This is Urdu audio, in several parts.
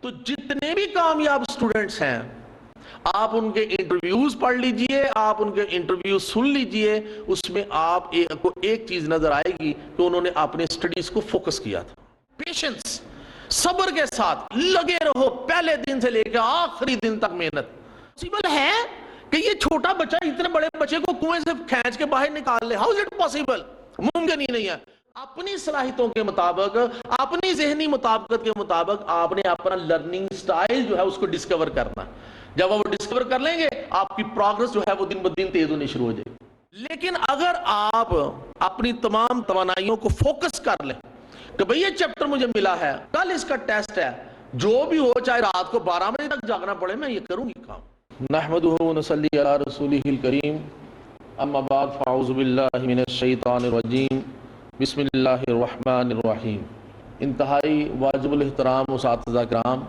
تو جتنے بھی کامیاب سٹوڈنٹس ہیں آپ ان کے انٹرویوز پڑھ لیجئے، آپ ان کے انٹرویوز سن لیجئے، اس میں آپ کو ایک چیز نظر آئے گی کہ انہوں نے اپنے سٹڈیز کو فوکس کیا تھا. پیشنس، صبر کے ساتھ لگے رہو، پہلے دن سے لے کے آخری دن تک محنت. پاسبل ہے کہ یہ چھوٹا بچہ اتنے بڑے بچے کو کنویں سے کھینچ کے باہر نکال لے؟ How is it possible? ممکن ہی نہیں ہے. اپنی صلاحیتوں کے مطابق، اپنی ذہنی مطابقت کے مطابق آپ نے اپنا لرننگ سٹائل جو ہے اس کو ڈسکور کرنا. جب وہ ڈسکور کر لیں گے آپ کی پروگرس جو ہے وہ دن بدن تیز ہونی شروع ہو جائے گی. لیکن اگر آپ اپنی تمام توانائیوں کو فوکس کر لیں کہ بھئی یہ چیپٹر مجھے ملا ہے، کل اس کا ٹیسٹ ہے، جو بھی ہو چاہے رات کو 12 بجے تک جاگنا پڑے میں یہ کروں گی کام. نحمدہ ونصلی علی رسولہ الکریم، اما بعد فاعوذ باللہ من الشیطان الرجیم، بسم اللہ الرحمن الرحیم. انتہائی واجب الاحترام اساتذہ کرام،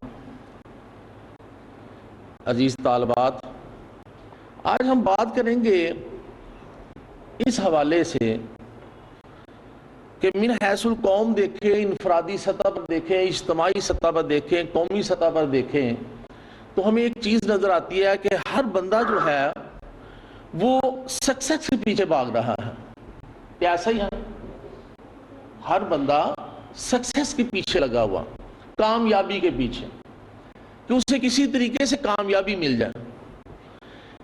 عزیز طالبات، آج ہم بات کریں گے اس حوالے سے کہ من حیث القوم دیکھیں، انفرادی سطح پر دیکھیں، اجتماعی سطح پر دیکھیں، قومی سطح پر دیکھیں تو ہمیں ایک چیز نظر آتی ہے کہ ہر بندہ جو ہے وہ سکسیس کے پیچھے بھاگ رہا ہے. ایسا ہی ہے، ہر بندہ سکسیس کے پیچھے لگا ہوا، کامیابی کے پیچھے، کہ اسے کسی طریقے سے کامیابی مل جائے.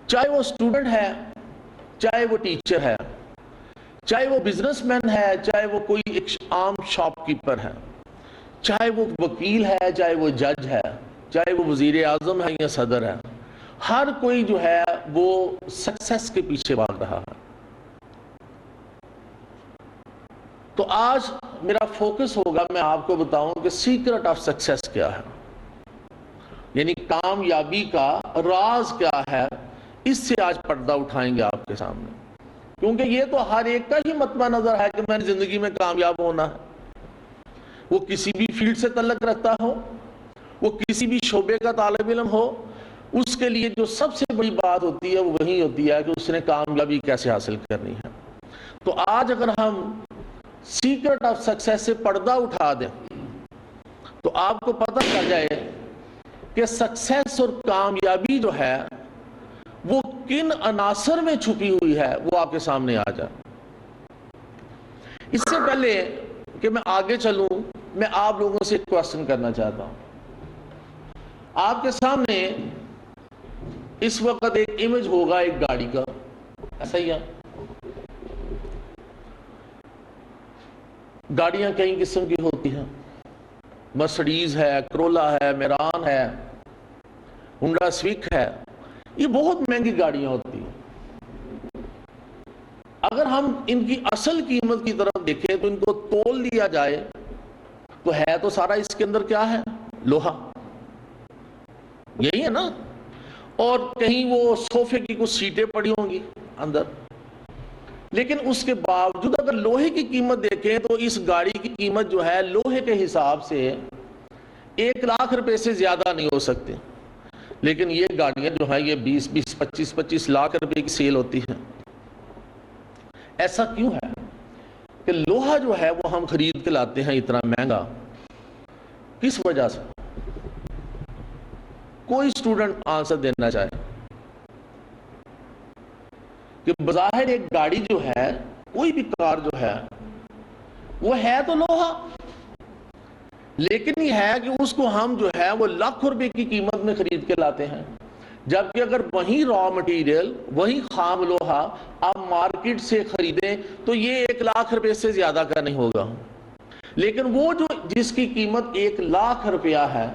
چاہے وہ اسٹوڈنٹ ہے، چاہے وہ ٹیچر ہے، چاہے وہ بزنس مین ہے، چاہے وہ کوئی ایک عام شاپ کیپر ہے، چاہے وہ وکیل ہے، چاہے وہ جج ہے، چاہے وہ وزیر اعظم ہے یا صدر ہے، ہر کوئی جو ہے وہ سکسیس کے پیچھے بھاگ رہا ہے. تو آج میرا فوکس ہوگا، میں آپ کو بتاؤں کہ سیکرٹ آف سکسیس کیا ہے، یعنی کامیابی کا راز کیا ہے. اس سے آج پردہ اٹھائیں گے آپ کے سامنے، کیونکہ یہ تو ہر ایک کا ہی مطمع نظر ہے کہ میں نے زندگی میں کامیاب ہونا ہے. وہ کسی بھی فیلڈ سے تعلق رکھتا ہو، وہ کسی بھی شعبے کا طالب علم ہو، اس کے لیے جو سب سے بڑی بات ہوتی ہے وہ وہی ہوتی ہے کہ اس نے کامیابی کیسے حاصل کرنی ہے. تو آج اگر ہم سیکرٹ آف سکسیس سے پردہ اٹھا دیں تو آپ کو پتہ چل جائے کہ سکسیس اور کامیابی جو ہے وہ کن عناصر میں چھپی ہوئی ہے، وہ آپ کے سامنے آ جائے. اس سے پہلے کہ میں آگے چلوں، میں آپ لوگوں سے ایک کوسچن کرنا چاہتا ہوں. آپ کے سامنے اس وقت ایک امیج ہوگا ایک گاڑی کا، ایسا ہی ہے. گاڑیاں کئی قسم کی ہوتی ہیں، مرسڈیز ہے، کرولا ہے، میران ہے، ہونڈا سویک ہے. یہ بہت مہنگی گاڑیاں ہوتی ہیں. اگر ہم ان کی اصل قیمت کی طرف دیکھیں تو ان کو تول دیا جائے تو ہے تو سارا اس کے اندر کیا ہے؟ لوہا. یہی ہے نا. اور کہیں وہ صوفے کی کچھ سیٹیں پڑی ہوں گی اندر، لیکن اس کے باوجود اگر لوہے کی قیمت دیکھیں تو اس گاڑی کی قیمت جو ہے لوہے کے حساب سے 1,00,000 روپے سے زیادہ نہیں ہو سکتے. لیکن یہ گاڑیاں جو ہیں یہ 20 25 لاکھ روپے کی سیل ہوتی ہیں. ایسا کیوں ہے کہ لوہا جو ہے وہ ہم خرید کے لاتے ہیں اتنا مہنگا؟ کس وجہ سے؟ کوئی اسٹوڈنٹ آنسر دینا چاہے کہ بظاہر ایک گاڑی جو ہے، کوئی بھی کار جو ہے وہ ہے تو لوہا، لیکن یہ ہے کہ اس کو ہم جو ہے وہ لاکھ روپے کی قیمت میں خرید کے لاتے ہیں. جبکہ اگر وہی را مٹیریل، وہی خام لوہا آپ مارکیٹ سے خریدیں تو یہ 1,00,000 روپے سے زیادہ کا نہیں ہوگا. لیکن وہ جو جس کی قیمت 1,00,000 روپیہ ہے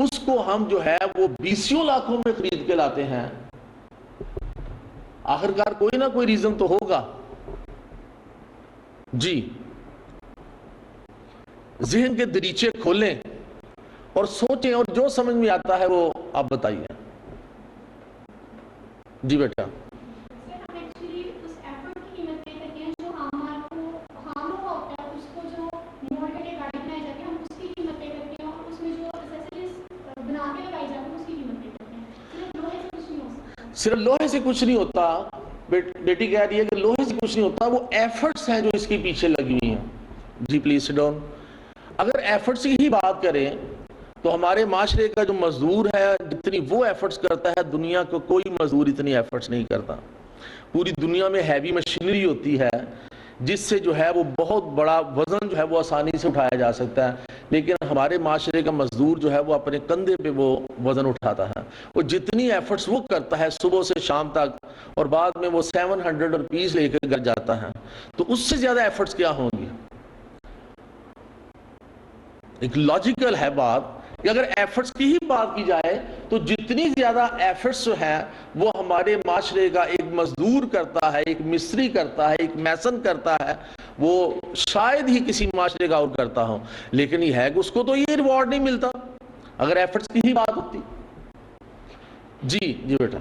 اس کو ہم جو ہے وہ 20 لاکھوں میں خرید کے لاتے ہیں. آخرکار کوئی نہ کوئی ریزن تو ہوگا. جی، ذہن کے دریچے کھولیں اور سوچیں اور جو سمجھ میں آتا ہے وہ آپ بتائیے. جی بیٹا. صرف لوہے سے کچھ نہیں ہوتا، بیٹی کہہ رہی ہے کہ لوہے سے کچھ نہیں ہوتا، وہ ایفرٹس ہیں جو اس کے پیچھے لگی ہوئی ہیں. جی پلیز سٹ ڈاؤن. اگر ایفرٹس کی ہی بات کریں تو ہمارے معاشرے کا جو مزدور ہے جتنی وہ ایفرٹس کرتا ہے دنیا کو کوئی مزدور اتنی ایفرٹس نہیں کرتا. پوری دنیا میں ہیوی مشینری ہوتی ہے جس سے جو ہے وہ بہت بڑا وزن جو ہے وہ آسانی سے اٹھایا جا سکتا ہے, لیکن ہمارے معاشرے کا مزدور جو ہے وہ اپنے کندھے پہ وہ وزن اٹھاتا ہے. وہ جتنی ایفرٹس وہ کرتا ہے صبح سے شام تک اور بعد میں وہ 700 روپیز لے کے گھر جاتا ہے, تو اس سے زیادہ ایفرٹس کیا ہوں گی؟ ایک لاجیکل ہے بات کہ اگر ایفرٹس کی ہی بات کی جائے تو جتنی زیادہ ایفرٹس جو ہیں وہ ہمارے معاشرے کا ایک مزدور کرتا ہے, ایک مستری کرتا ہے, ایک میسن کرتا ہے, وہ شاید ہی کسی معاشرے کا اور کرتا ہو, لیکن یہ ہے کہ اس کو تو یہ ریوارڈ نہیں ملتا اگر ایفرٹس کی ہی بات ہوتی. جی بیٹا.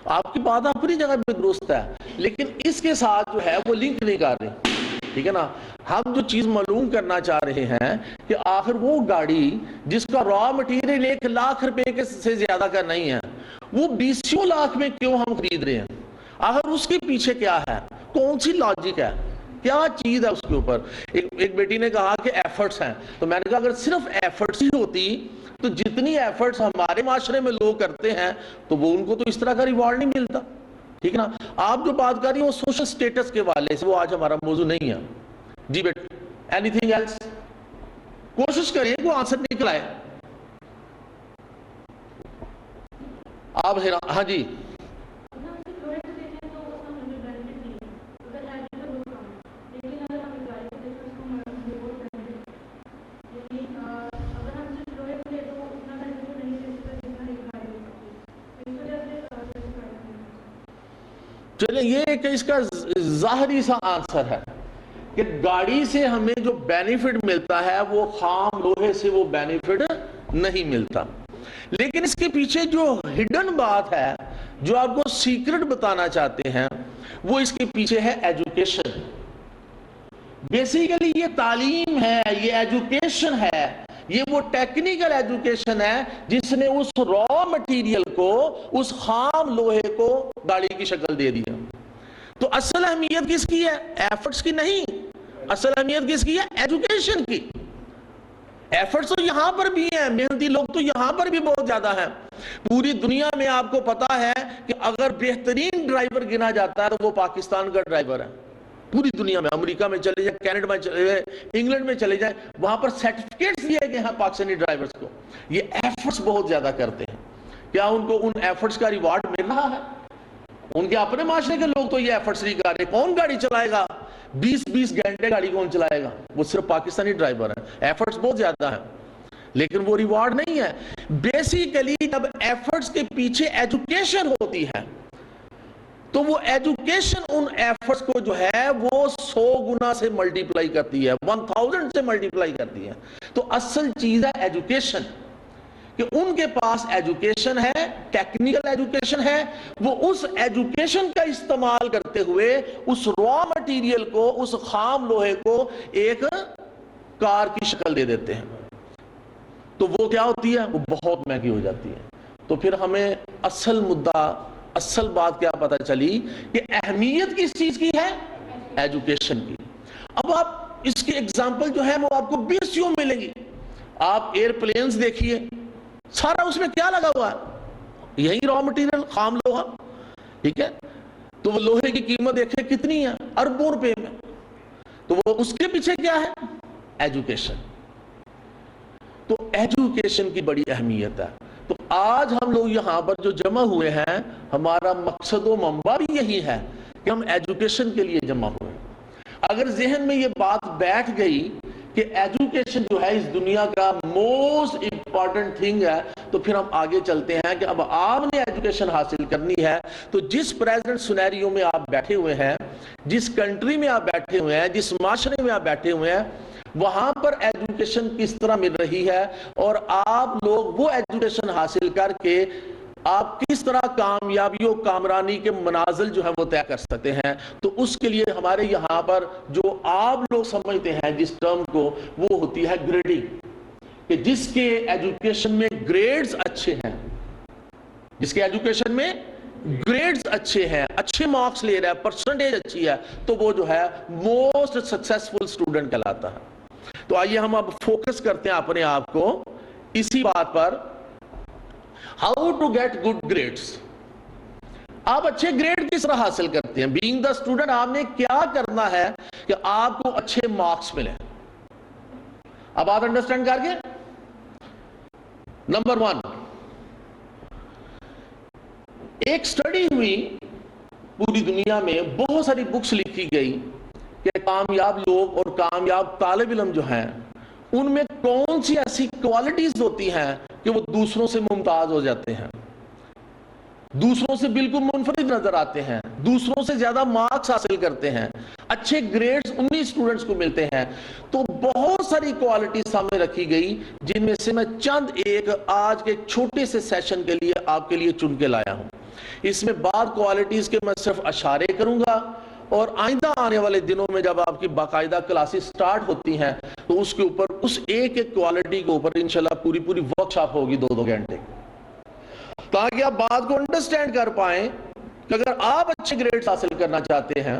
آپ کی بات اپنی جگہ پہ درست ہے, لیکن اس کے ساتھ جو ہے وہ لنک نہیں کر رہے, ٹھیک ہے نا. ہم جو چیز معلوم کرنا چاہ رہے ہیں کہ آخر وہ گاڑی جس کا را مٹیریل 1 لاکھ روپے سے زیادہ کا نہیں ہے وہ 20 لاکھ میں کیوں ہم خرید رہے ہیں؟ آخر اس کے پیچھے کیا ہے, کون سی لاجک ہے, کیا چیز ہے اس کے اوپر؟ ایک بیٹی نے کہا کہ ایفرٹس ہیں, تو میں نے کہا اگر صرف ایفرٹس ہی ہوتی تو جتنی ایفرٹس ہمارے معاشرے میں لوگ کرتے ہیں تو وہ ان کو تو اس طرح کا ریوارڈ نہیں ملتا, ٹھیک ہے نا. آپ جو بات کر رہی ہیں وہ سوشل سٹیٹس کے والے سے, وہ آج ہمارا موضوع نہیں ہے. جی بیٹا, اینی تھنگ ایلس؟ کوشش کریے کہ آنسر نکل آئے. آپ ہاں جی. چلیں یہ ایک اس کا ظاہری سا آنسر ہے کہ گاڑی سے ہمیں جو بینیفٹ ملتا ہے وہ خام لوہے سے وہ بینیفٹ نہیں ملتا, لیکن اس کے پیچھے جو ہڈن بات ہے جو آپ کو سیکرٹ بتانا چاہتے ہیں وہ اس کے پیچھے ہے ایجوکیشن. بیسیکلی یہ تعلیم ہے, یہ ایجوکیشن ہے, یہ وہ ٹیکنیکل ایجوکیشن ہے جس نے اس را مٹیریل کو, اس خام لوہے کو گاڑی کی شکل دے دیا. تو اصل اہمیت کس کی ہے؟ ایفرٹس کی نہیں, اصل اہمیت کس کی ہے؟ ایجوکیشن کی. ایفرٹس تو یہاں پر بھی ہیں, محنتی لوگ تو یہاں پر بھی بہت زیادہ ہیں. پوری دنیا میں آپ کو پتا ہے کہ اگر بہترین ڈرائیور گنا جاتا ہے تو وہ پاکستان کا ڈرائیور ہے. پوری دنیا میں, امریکہ میں چلے جائیں, کینیڈا میں چلے جائیں, انگلینڈ میں چلے جائیں, وہاں پر سرٹیفکیٹس دیے گئے ہیں پاکستانی ڈرائیورز کو. یہ ایفرٹس بہت زیادہ کرتے ہیں. کیا ان کو ان ایفرٹس کا ریوارڈ مل رہا ہے؟ ان کے اپنے معاشرے کے لوگ تو یہ ایفرٹس نہیں کر رہے. کون گاڑی چلائے گا 20 گھنٹے گاڑی کون چلائے گا؟ وہ صرف پاکستانی ڈرائیور ہیں. ایفرٹس بہت زیادہ ہیں لیکن وہ ریوارڈ نہیں ہے. بیسیکلی جب ایفرٹس کے پیچھے ایجوکیشن ہوتی ہے تو وہ ایجوکیشن ان ایفرٹس کو جو ہے وہ 100 گنا سے ملٹیپلائی کرتی ہے, 1000 سے ملٹیپلائی کرتی ہے. تو اصل چیز ہے ایجوکیشن, کہ ان کے پاس ایجوکیشن ہے, ٹیکنیکل ایجوکیشن ہے, وہ اس ایجوکیشن کا استعمال کرتے ہوئے اس را مٹیریل کو, اس خام لوہے کو ایک کار کی شکل دے دیتے ہیں. تو وہ کیا ہوتی ہے؟ وہ بہت مہنگی ہو جاتی ہے. تو پھر ہمیں اصل مدعا, اصل بات کیا پتہ چلی کہ اہمیت کس چیز کی ہے؟ ایجوکیشن کی. اب آپ اس کی ایگزامپل جو ہے وہ آپ کو 20 ملیں گی. آپ ایئر پلینز دیکھیے, سارا اس میں کیا لگا ہوا ہے؟ یہی را مٹیریل, خام لوہا, ٹھیک ہے. تو وہ لوہے کی قیمت دیکھیں کتنی ہے, اربوں روپے میں. تو وہ اس کے پیچھے کیا ہے؟ ایجوکیشن. تو ایجوکیشن کی بڑی اہمیت ہے. تو آج ہم لوگ یہاں پر جو جمع ہوئے ہیں, ہمارا مقصد و منبع بھی یہی ہے کہ ہم ایجوکیشن کے لیے جمع ہوئے. اگر ذہن میں یہ بات بیٹھ گئی کہ ایجوکیشن جو ہے اس دنیا کا موسٹ امپورٹنٹ تھنگ ہے, تو پھر ہم آگے چلتے ہیں کہ اب آپ نے ایجوکیشن حاصل کرنی ہے تو جس پریزنٹ سینیریو میں آپ بیٹھے ہوئے ہیں, جس کنٹری میں آپ بیٹھے ہوئے ہیں, جس معاشرے میں آپ بیٹھے ہوئے ہیں, وہاں پر ایجوکیشن کس طرح مل رہی ہے اور آپ لوگ وہ ایجوکیشن حاصل کر کے آپ کس طرح کامیابی و کامرانی کے منازل جو ہیں وہ طے کر سکتے ہیں. تو اس کے لیے ہمارے یہاں پر جو آپ لوگ سمجھتے ہیں جس ٹرم کو، وہ ہوتی ہے گریڈنگ، کہ جس کے ایجوکیشن میں گریڈز اچھے ہیں، جس کے ایجوکیشن میں گریڈز اچھے ہیں، اچھے مارکس لے رہا ہے، پرسنٹیج اچھی ہے، تو وہ جو ہے موسٹ سکسیسفل اسٹوڈنٹ کہلاتا ہے. تو آئیے ہم اب فوکس کرتے ہیں اپنے آپ کو اسی بات پر، how to get good grades. آپ اچھے گریڈ کس طرح حاصل کرتے ہیں؟ بینگ دا اسٹوڈنٹ آپ نے کیا کرنا ہے کہ آپ کو اچھے مارکس ملیں؟ اب بات انڈرسٹینڈ کر کے، نمبر 1، ایک سٹڈی ہوئی پوری دنیا میں، بہت ساری بکس لکھی گئی کہ کامیاب لوگ اور کامیاب طالب علم جو ہیں ان میں کون سی ایسی کوالٹیز ہوتی ہیں کہ وہ دوسروں سے ممتاز ہو جاتے ہیں، دوسروں سے بالکل منفرد نظر آتے ہیں، دوسروں سے زیادہ مارکس حاصل کرتے ہیں، اچھے گریڈز انہی اسٹوڈنٹس کو ملتے ہیں. تو بہت ساری کوالٹیز سامنے رکھی گئی، جن میں سے میں چند ایک آج کے چھوٹے سے سیشن کے لیے آپ کے لیے چن کے لایا ہوں. اس میں بعض کوالٹیز کے میں صرف اشارے کروں گا، اور آئندہ آنے والے دنوں میں جب آپ کی باقاعدہ کلاسز سٹارٹ ہوتی ہیں تو اس کے اوپر، اس ایک ایک کوالٹی کے اوپر انشاءاللہ پوری ورکشاپ ہوگی 2 گھنٹے، تاکہ آپ بات کو انڈرسٹینڈ کر پائیں کہ اگر آپ اچھے گریڈز حاصل کرنا چاہتے ہیں،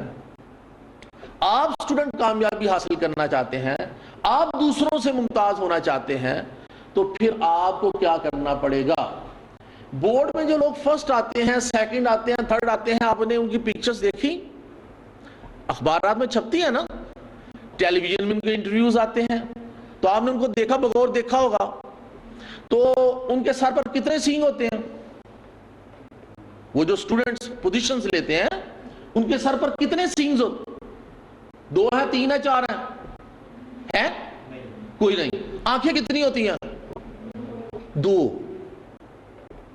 آپ اسٹوڈنٹ کامیابی حاصل کرنا چاہتے ہیں، آپ دوسروں سے ممتاز ہونا چاہتے ہیں، تو پھر آپ کو کیا کرنا پڑے گا. بورڈ میں جو لوگ فرسٹ آتے ہیں، سیکنڈ آتے ہیں، تھرڈ آتے ہیں، آپ نے ان کی پکچرز دیکھی؟ اخبارات میں چھپتی ہے نا، ٹیلی ویژن میں ان کے انٹرویوز آتے ہیں، تو آپ نے ان کو دیکھا، بغور دیکھا ہوگا. تو ان کے سر پر کتنے سینگ ہوتے ہیں؟ وہ جو سٹوڈنٹس پوزیشنز لیتے ہیں ان کے سر پر کتنے سینگز ہوتے ہیں؟ 2 ہیں، 3 ہیں، 4 ہیں؟ کوئی نہیں. آنکھیں کتنی ہوتی ہیں؟ 2.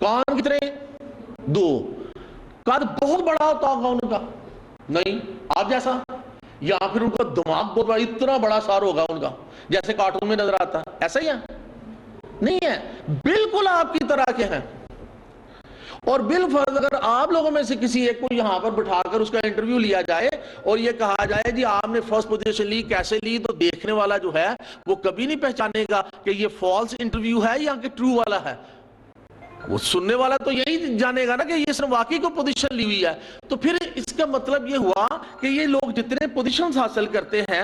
کان کتنے؟ 2. قد بہت بڑا ہوتا ہوگا ان کا؟ نہیں آپ جیسا، یا پھر ان کا دماغ بہت بڑا، اتنا بڑا سار ہوگا ان کا جیسے کارٹون میں نظر آتا ہے، ایسا ہی ہے؟ نہیں ہے، بالکل آپ کی طرح کے ہیں. اور بالفرض اگر آپ لوگوں میں سے کسی ایک کو یہاں پر بٹھا کر اس کا انٹرویو لیا جائے اور یہ کہا جائے جی آپ نے فرسٹ پوزیشن لی، کیسے لی، تو دیکھنے والا جو ہے وہ کبھی نہیں پہچانے گا کہ یہ فالس انٹرویو ہے یا کہ ٹرو والا ہے. وہ سننے والا تو یہی جانے گا نا کہ یہ اس نے واقعی کو پوزیشن لی ہوئی ہے. تو پھر اس کا مطلب یہ ہوا کہ یہ لوگ جتنے پوزیشنز حاصل کرتے ہیں،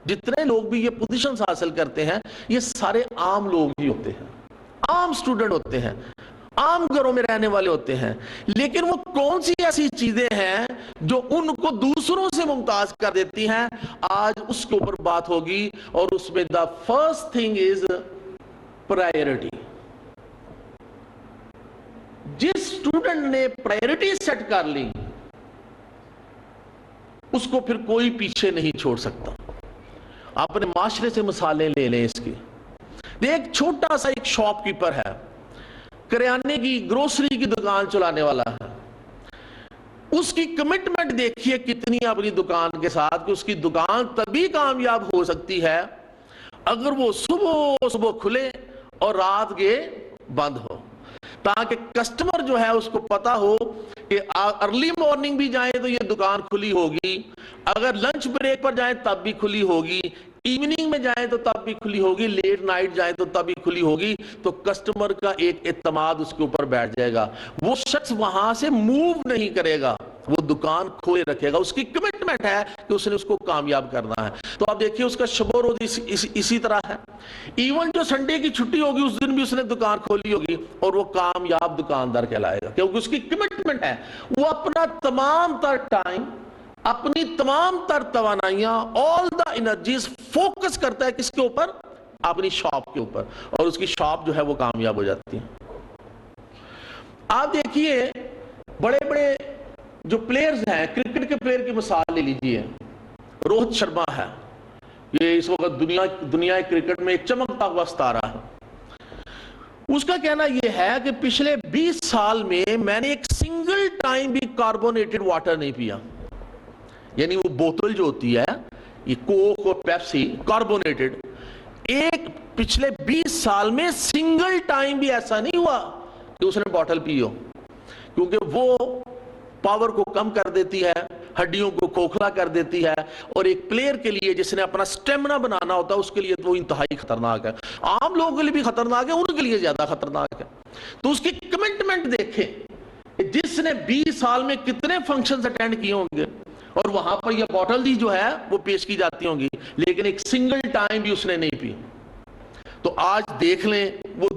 جتنے لوگ بھی یہ پوزیشنز حاصل کرتے ہیں، یہ سارے عام لوگ ہی ہوتے ہیں، عام سٹوڈنٹ ہوتے ہیں، عام گھروں میں رہنے والے ہوتے ہیں. لیکن وہ کون سی ایسی چیزیں ہیں جو ان کو دوسروں سے ممتاز کر دیتی ہیں، آج اس کے اوپر بات ہوگی. اور اس میں the first thing is priority. جس سٹوڈنٹ نے پرائیورٹی سیٹ کر لی اس کو پھر کوئی پیچھے نہیں چھوڑ سکتا. اپنے معاشرے سے مثالیں لے لیں اس کی. ایک چھوٹا سا ایک شاپ کیپر ہے، کریانے کی گروسری کی دکان چلانے والا ہے. اس کی کمٹمنٹ دیکھیے کتنی اپنی دکان کے ساتھ، کہ اس کی دکان تبھی کامیاب ہو سکتی ہے اگر وہ صبح کھلے اور رات کے بند ہو، تاکہ کسٹمر جو ہے اس کو پتا ہو کہ ارلی مارننگ بھی جائیں تو یہ دکان کھلی ہوگی، اگر لنچ بریک پر جائیں تب بھی کھلی ہوگی، ایوننگ میں جائیں تو تب بھی کھلی ہوگی، لیٹ نائٹ جائیں تو تب بھی کھلی ہوگی. تو کسٹمر کا ایک اعتماد اس کے اوپر بیٹھ جائے گا، وہ شخص وہاں سے موو نہیں کرے گا، وہ دکان کھولے رکھے گا. اس کی کمٹمنٹ ہے کہ اس نے اس کو کامیاب کرنا ہے. تو آپ دیکھیے اس کا شب و روز اسی طرح ہے. ایون جو سنڈے کی چھٹی ہوگی اس دن بھی اس نے دکان کھولی ہوگی اور وہ کامیاب دکاندار کہلائے گا، کیونکہ اس کی کمٹمنٹ ہے. وہ اپنا تمام تر ٹائم، اپنی تمام تر توانائیاں، all the energies فوکس کرتا ہے کس کے اوپر؟ اپنی شاپ کے اوپر، اور اس کی شاپ جو ہے وہ کامیاب ہو جاتی ہے. آپ دیکھیے بڑے بڑے جو پلیئرز ہیں، کرکٹ کے پلیئر کی مثال لے لیجئے. روہت شرما ہے، یہ اس وقت دنیا کرکٹ میں ایک چمکتا ہوا ستارہ ہے. اس کا کہنا یہ ہے کہ پچھلے 20 سال میں نے ایک سنگل ٹائم بھی کاربونیٹڈ واٹر نہیں پیا. یعنی وہ بوتل جو ہوتی ہے، یہ کوک اور پیپسی کاربونیٹڈ، ایک پچھلے 20 سال میں سنگل ٹائم بھی ایسا نہیں ہوا کہ اس نے بوتل پی ہو. کیونکہ وہ پاور کو کم کر دیتی ہے, ہڈیوں کو کھوکھلا کر دیتی ہے, اور ایک پلیئر کے لیے جس نے اپنا سٹیمنا بنانا ہوتا ہے اس کے لیے تو وہ انتہائی خطرناک ہے. عام لوگوں کے لیے بھی خطرناک ہے, ان کے لیے زیادہ خطرناک ہے. تو اس کی کمٹمنٹ دیکھیں, جس نے 20 سال میں کتنے فنکشنز اٹینڈ کیے ہوں گے, اور وہاں پر یہ بوٹل دی جو ہے وہ پیش کی جاتی ہوں گی, لیکن ایک سنگل ٹائم بھی اس نے نہیں پی. تو آج دیکھ لیں وہ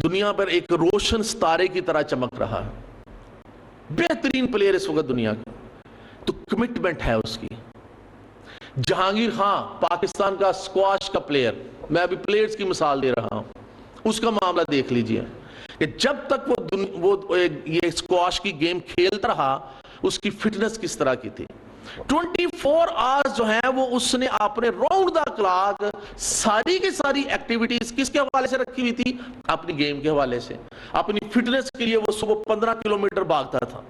دنیا پر ایک روشن ستارے کی طرح چمک رہا ہے, بہترین پلیئر اس وقت دنیا کا. تو کمٹمنٹ ہے اس کی. جہانگیر خان پاکستان کا سکواش کا پلیئر, میں ابھی پلیئرز کی مثال دے رہا ہوں, اس کا معاملہ دیکھ لیجئے کہ جب تک وہ یہ سکواش کی گیم کھیلتا رہا اس کی فٹنس کس طرح کی تھی. 24 آورز جو ہیں وہ اس نے اپنے راؤنڈ دا کلاک ساری کی ساری ایکٹیویٹیز کس کے حوالے سے رکھی ہوئی تھی, اپنی گیم کے حوالے سے. اپنی فٹنس کے لیے وہ صبح 15 کلومیٹر بھاگتا تھا,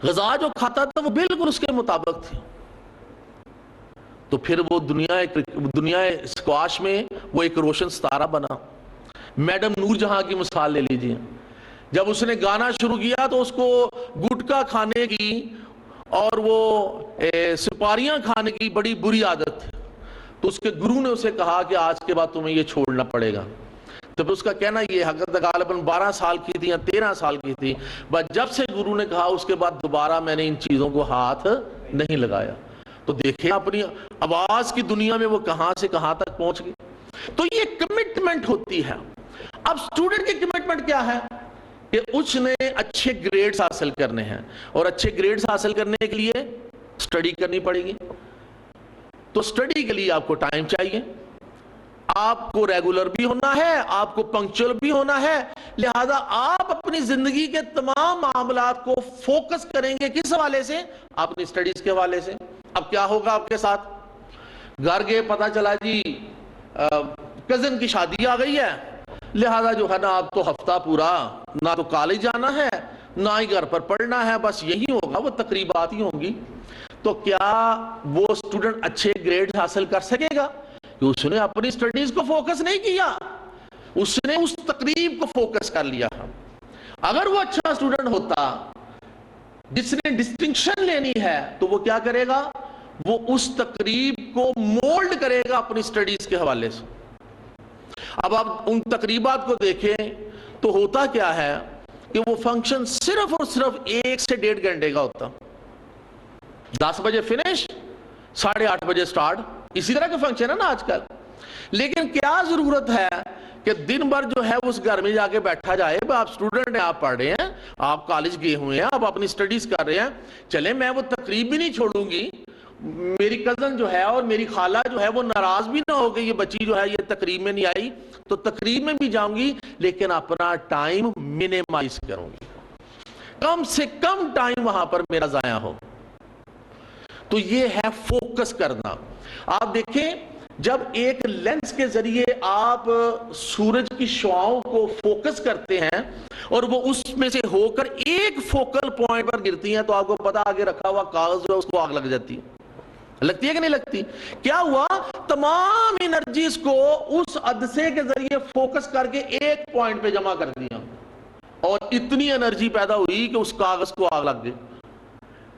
غذا جو کھاتا تھا وہ بالکل اس کے مطابق تھی. تو پھر وہ دنیا سکواش میں وہ ایک روشن ستارہ بنا. میڈم نور جہاں کی مثال لے لیجئے, جب اس نے گانا شروع کیا تو اس کو گٹکا کھانے کی اور وہ سپاریاں کھانے کی بڑی بری عادت تھی. تو اس کے گرو نے اسے کہا کہ آج کے بعد تمہیں یہ چھوڑنا پڑے گا. تو پھر اس کا کہنا یہ حضرت غالباً 12 سال کی تھی یا 13 سال کی تھی, بس جب سے گرو نے کہا اس کے بعد دوبارہ میں نے ان چیزوں کو ہاتھ نہیں لگایا. تو دیکھیں اپنی آواز کی دنیا میں وہ کہاں سے کہاں تک پہنچ گئی. تو یہ کمٹمنٹ ہوتی ہے. اب سٹوڈنٹ کی کمٹمنٹ کیا ہے کہ اس نے اچھے گریڈز حاصل کرنے ہیں, اور اچھے گریڈز حاصل کرنے کے لیے سٹڈی کرنی پڑے گی. تو سٹڈی کے لیے آپ کو ٹائم چاہیے, آپ کو ریگولر بھی ہونا ہے, آپ کو پنکچول بھی ہونا ہے. لہذا آپ اپنی زندگی کے تمام معاملات کو فوکس کریں گے کس حوالے سے, اپنی سٹڈیز کے حوالے سے. اب کیا ہوگا آپ کے ساتھ, گھر گئے پتا چلا جی کزن کی شادی آ گئی ہے, لہذا جو ہے نا آپ تو ہفتہ پورا نہ تو کالج جانا ہے نہ ہی گھر پر پڑھنا ہے, بس یہی ہوگا, وہ تقریبات ہی ہوں گی. تو کیا وہ اسٹوڈنٹ اچھے گریڈ حاصل کر سکے گا کہ اس نے اپنی سٹڈیز کو فوکس نہیں کیا, اس نے اس تقریب کو فوکس کر لیا. اگر وہ اچھا اسٹوڈنٹ ہوتا جس نے ڈسٹنکشن لینی ہے تو وہ کیا کرے گا, وہ اس تقریب کو مولڈ کرے گا اپنی سٹڈیز کے حوالے سے. اب آپ ان تقریبات کو دیکھیں تو ہوتا کیا ہے کہ وہ فنکشن صرف اور صرف 1 سے 1.5 گھنٹے کا ہوتا. 10 بجے فنش, 8:30 بجے سٹارٹ, اسی طرح کے فنکشن ہے نا آج کل. لیکن کیا ضرورت ہے کہ دن بھر جو ہے اس گھر میں جا کے بیٹھا جائے, آپ اسٹوڈنٹ ہیں, آپ پڑھ رہے ہیں, آپ کالج گئے ہوئے ہیں, آپ اپنی سٹڈیز کر رہے ہیں, چلیں میں وہ تقریب بھی نہیں چھوڑوں گی, میری کزن جو ہے اور میری خالہ جو ہے وہ ناراض بھی نہ ہو گئی, یہ بچی جو ہے یہ تقریب میں نہیں آئی, تو تقریب میں بھی جاؤں گی لیکن اپنا ٹائم منیمائز کروں گی, کم سے کم ٹائم وہاں پر میرا ضائع ہو. تو یہ ہے فوکس کرنا. آپ دیکھیں جب ایک لینس کے ذریعے آپ سورج کی شعاؤں کو فوکس کرتے ہیں اور وہ اس میں سے ہو کر ایک فوکل پوائنٹ پر گرتی ہیں, تو آپ کو پتا آگے رکھا ہوا کاغذ جو ہے اس کو آگ لگ جاتی ہے. لگتی ہے کہ نہیں لگتی؟ کیا ہوا, تمام انرجیز کو اس عدسے کے ذریعے فوکس کر کے ایک پوائنٹ پہ جمع کر دیا, اور اتنی انرجی پیدا ہوئی کہ اس کاغذ کو آگ لگ گئی.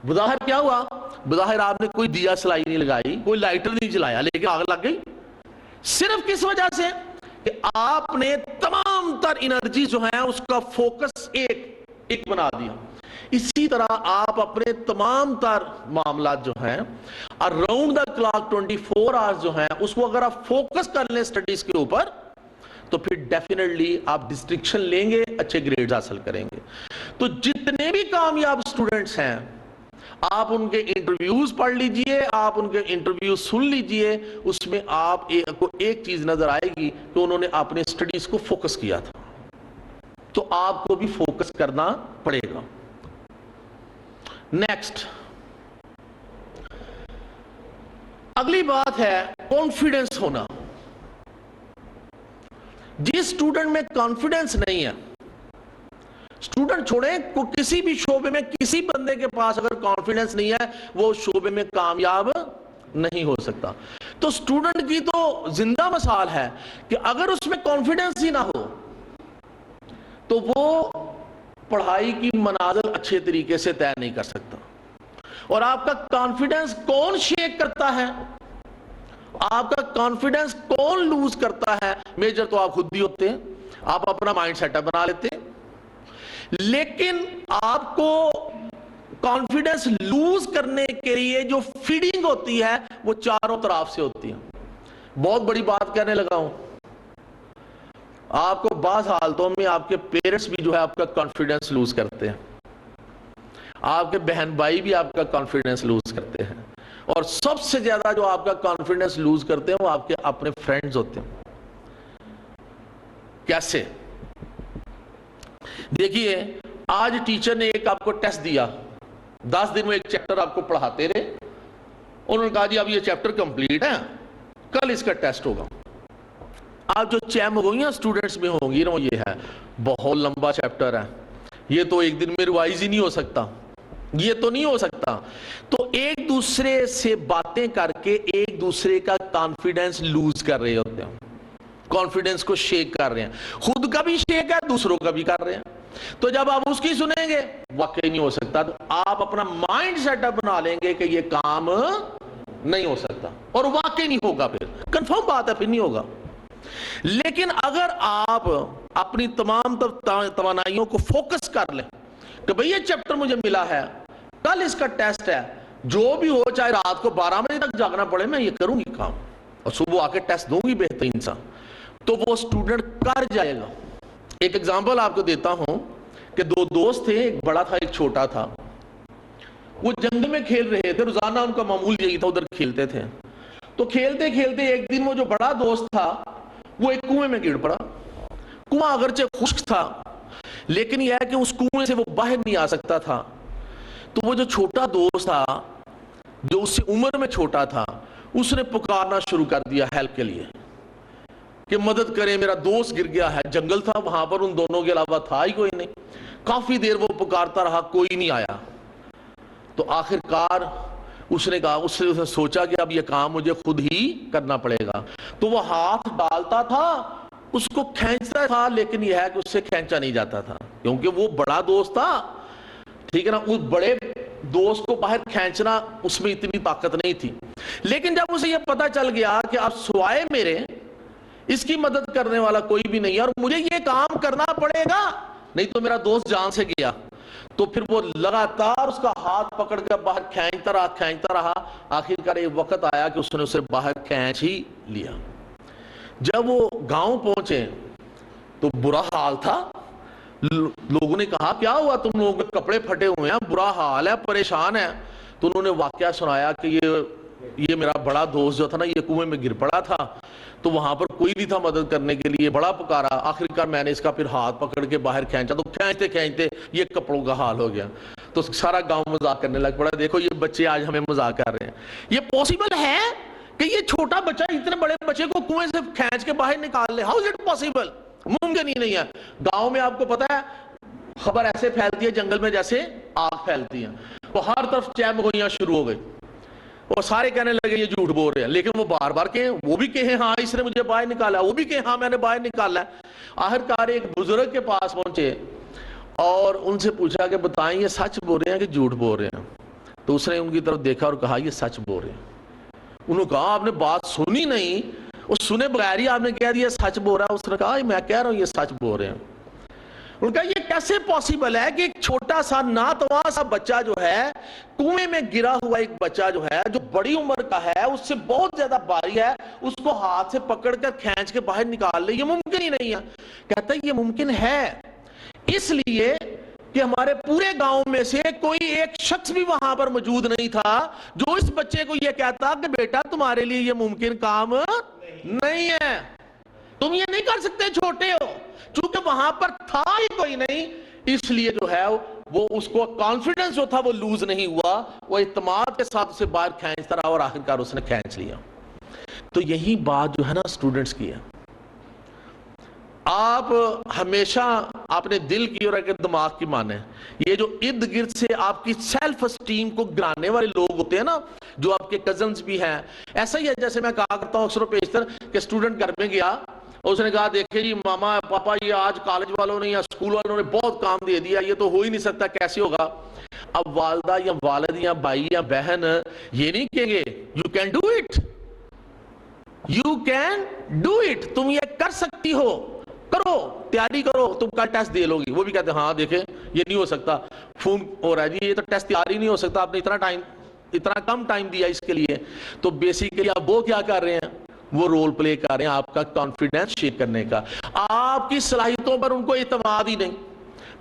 بظاہر کیا ہوا, بظاہر آپ نے کوئی دیا سلائی نہیں لگائی, کوئی لائٹر نہیں جلایا, لیکن آگ لگ گئی. صرف کس وجہ سے کہ آپ نے تمام تر انرجی جو ہیں اس کا فوکس ایک بنا دیا. اسی طرح آپ اپنے تمام تر معاملات جو ہیں اراؤنڈ دا کلاک 24 آورز جو ہیں اس کو اگر آپ فوکس کر لیں سٹڈیز کے اوپر, تو پھر ڈیفینیٹلی آپ ڈسٹنکشن لیں گے, اچھے گریڈز حاصل کریں گے. تو جتنے بھی کامیاب سٹوڈنٹس ہیں آپ ان کے انٹرویوز پڑھ لیجئے, آپ ان کے انٹرویوز سن لیجئے, اس میں آپ کو ایک چیز نظر آئے گی کہ انہوں نے اپنے سٹڈیز کو فوکس کیا تھا. تو آپ کو بھی فوکس کرنا پڑے گا. نیکسٹ, اگلی بات ہے کانفیڈنس ہونا. جس اسٹوڈنٹ میں کانفیڈنس نہیں ہے, اسٹوڈنٹ چھوڑیں, کسی بھی شعبے میں کسی بندے کے پاس اگر کانفیڈنس نہیں ہے وہ شعبے میں کامیاب نہیں ہو سکتا. تو اسٹوڈنٹ کی تو زندہ مثال ہے کہ اگر اس میں کانفیڈنس ہی نہ ہو تو وہ پڑھائی کی منازل اچھے طریقے سے طے نہیں کر سکتا. اور آپ کا کانفیڈنس کون شیک کرتا ہے, آپ کا کانفیڈنس کون لوز کرتا ہے؟ میجر تو آپ خود ہی ہوتے ہیں. آپ اپنا مائنڈ سیٹ اپ بنا لیتے ہیں, لیکن آپ کو کانفیڈنس لوز کرنے کے لیے جو فیڈنگ ہوتی ہے وہ چاروں طرف سے ہوتی ہے. بہت بڑی بات کہنے لگا ہوں, آپ کو بعض حالتوں میں آپ کے پیرنٹس بھی جو ہے آپ کا کانفیڈنس لوز کرتے ہیں, آپ کے بہن بھائی بھی آپ کا کانفیڈنس لوز کرتے ہیں, اور سب سے زیادہ جو آپ کا کانفیڈنس لوز کرتے ہیں وہ آپ کے اپنے فرینڈز ہوتے ہیں. کیسے؟ دیکھیے, آج ٹیچر نے ایک آپ کو ٹیسٹ دیا, 10 دن میں ایک چیپٹر آپ کو پڑھاتے رہے, انہوں نے کہا جی اب یہ چیپٹر کمپلیٹ ہے, کل اس کا ٹیسٹ ہوگا. آپ جو چیم ہوگیاں اسٹوڈنٹس میں ہوں گی نا, وہ یہ ہے بہت لمبا چیپٹر ہے, یہ تو ایک دن میں ریوائز ہی نہیں ہو سکتا, یہ تو نہیں ہو سکتا. تو ایک دوسرے سے باتیں کر کے ایک دوسرے کا کانفیڈنس لوز کر رہے ہوتے ہیں, کانفیڈنس کو شیک کر رہے ہیں, خود کا بھی شیک ہے, دوسروں کا بھی کر رہے ہیں. تو جب آپ اس کی سنیں گے واقعی نہیں ہو سکتا, تو آپ اپنا مائنڈ سیٹ اپ بنا لیں گے کہ یہ کام نہیں ہو سکتا, اور واقعی نہیں ہوگا, پھر کنفرم بات ہے, پھر نہیں ہوگا. لیکن اگر آپ اپنی تمام توانائیوں کو فوکس کر لیں کہ بھئی یہ چیپٹر مجھے ملا ہے, کل اس کا ٹیسٹ ہے, جو بھی ہو چاہے رات کو 12 بجے تک جاگنا پڑے, میں یہ کروں گی کام, اور صبح آ کے ٹیسٹ دوں گی بہترین سا, تو وہ اسٹوڈنٹ کر جائے گا. ایک ایگزامپل آپ کو دیتا ہوں کہ 2 دوست تھے, ایک بڑا تھا ایک چھوٹا تھا. وہ جنگل میں کھیل رہے تھے, روزانہ ان کا معمول یہی تھا, ادھر کھیلتے تھے. تو کھیلتے کھیلتے ایک دن وہ جو بڑا دوست تھا وہ ایک کنویں میں گر پڑا. کنواں اگرچہ خشک تھا, لیکن یہ ہے کہ اس کنویں سے وہ باہر نہیں آ سکتا تھا. تو وہ جو چھوٹا دوست تھا, جو اس سے عمر میں چھوٹا تھا, اس نے پکارنا شروع کر دیا ہیلپ کے لیے کہ مدد کریں, میرا دوست گر گیا ہے. جنگل تھا, وہاں پر ان دونوں کے علاوہ تھا ہی کوئی نہیں. کافی دیر وہ پکارتا رہا, کوئی نہیں آیا. تو آخر کار اس نے کہا, اس نے سوچا کہ اب یہ کام مجھے خود ہی کرنا پڑے گا. تو وہ ہاتھ ڈالتا تھا, اس کو کھینچتا تھا, لیکن یہ ہے کہ اس سے کھینچا نہیں جاتا تھا, کیونکہ وہ بڑا دوست تھا, ٹھیک ہے نا. اس بڑے دوست کو باہر کھینچنا اس میں اتنی طاقت نہیں تھی. لیکن جب اسے یہ پتا چل گیا کہ اب سوائے میرے اس کی مدد کرنے والا کوئی بھی نہیں ہے, اور مجھے یہ کام کرنا پڑے گا, نہیں تو میرا دوست جان سے گیا, تو پھر وہ لگاتار اس کا ہاتھ پکڑ کر باہر کھینچتا رہا. آخر کار ایک وقت آیا کہ اس نے اسے باہر کھینچ ہی لیا. جب وہ گاؤں پہنچے تو برا حال تھا. لوگوں نے کہا کیا ہوا, تم لوگوں کے کپڑے پھٹے ہوئے ہیں, برا حال ہے, پریشان ہے. تو انہوں نے واقعہ سنایا کہ یہ میرا بڑا دوست جو تھا نا, یہ کنویں میں گر پڑا تھا, تو وہاں پر کوئی نہیں تھا مدد کرنے کے لیے, بڑا پکارا. آخر کار میں نے اس کا پھر ہاتھ پکڑ کے باہر کھینچا, تو کھینچتے کھینچتے یہ کپڑوں کا حال ہو گیا. تو سارا گاؤں مذاق کرنے لگ پڑا, دیکھو یہ بچے آج ہمیں مذاق کر رہے ہیں. یہ پاسبل ہے کہ یہ چھوٹا بچہ اتنے بڑے بچے کو کنویں سے کھینچ کے باہر نکال لے؟ How is it possible? ممکن ہی نہیں ہے. گاؤں میں آپ کو پتا ہے خبر ایسے پھیلتی ہے جنگل میں جیسے آگ پھیلتی ہے. تو ہر طرف چیم گوئیاں شروع ہو گئی, اور سارے کہنے لگے یہ جھوٹ بول رہے ہیں. لیکن وہ بار بار کہیں, وہ بھی کہیں ہاں اس نے مجھے باہر نکالا, وہ بھی کہیں ہاں میں نے باہر نکالا ہے. آخر کار ایک بزرگ کے پاس پہنچے اور ان سے پوچھا کہ بتائیں یہ سچ بول رہے ہیں کہ جھوٹ بول رہے ہیں؟ تو اس نے ان کی طرف دیکھا اور کہا یہ سچ بول رہے ہیں. انہوں نے کہا آپ نے بات سنی نہیں, اور سنے بغیر ہی آپ نے کہہ دیا سچ بول رہا ہے. اس نے کہا میں کہہ رہا ہوں یہ سچ بول رہے ہیں. انہوں نے کہا یہ کیسے پاسبل ہے کہ ایک چھوٹا سا ناتواں سا بچہ جو ہے, کنویں میں گرا ہوا ایک بچہ جو ہے, جو بڑی عمر کا ہے, اس سے بہت زیادہ بھاری ہے, اس کو ہاتھ سے پکڑ کر کھینچ کے باہر نکال لے, یہ ممکن ہی نہیں ہے. کہتا ہے یہ ممکن ہے اس لیے کہ ہمارے پورے گاؤں میں سے کوئی ایک شخص بھی وہاں پر موجود نہیں تھا جو اس بچے کو یہ کہتا کہ بیٹا تمہارے لیے یہ ممکن کام نہیں ہے, تم یہ نہیں کر سکتے, چھوٹے ہو. چونکہ وہاں پر تھا ہی کوئی نہیں, اس لیے جو ہے وہ اس کو کانفیڈنس جو تھا وہ لوز نہیں ہوا, وہ اعتماد کے ساتھ اسے باہر کھینچتا رہا, اور آخر کار اس نے کھینچ لیا. تو یہی بات جو ہے نا اسٹوڈنٹس کی ہے. آپ ہمیشہ اپنے دل کی اور اپنے دماغ کی مانیں. یہ جو ارد گرد سے آپ کی سیلف اسٹیم کو گرانے والے لوگ ہوتے ہیں نا, جو آپ کے کزنز بھی ہیں, ایسا ہی ہے جیسے میں کہا کرتا ہوں اکثر و بیشتر کہ اسٹوڈنٹ گھر میں گیا اس نے کہا دیکھیں جی ماما پاپا یہ آج کالج والوں نے یا اسکول والوں نے بہت کام دے دیا, یہ تو ہو ہی نہیں سکتا, کیسے ہوگا؟ اب والدہ یا والد یا بھائی یا بہن یہ نہیں کہیں گے you can do it, you can do it, تم یہ کر سکتی ہو, کرو, تیاری کرو, تم کل ٹیسٹ دے لو گی. وہ بھی کہتے ہیں ہاں دیکھیں یہ نہیں ہو سکتا, فون ہو رہا ہے جی یہ تو ٹیسٹ تیار ہی نہیں ہو سکتا, آپ نے اتنا کم ٹائم دیا اس کے لیے. تو بیسیکلی آپ وہ کیا کر رہے ہیں, وہ رول پلے کر رہے ہیں آپ کا کانفیڈنس شیئر کرنے کا. آپ کی صلاحیتوں پر ان کو اعتماد ہی نہیں.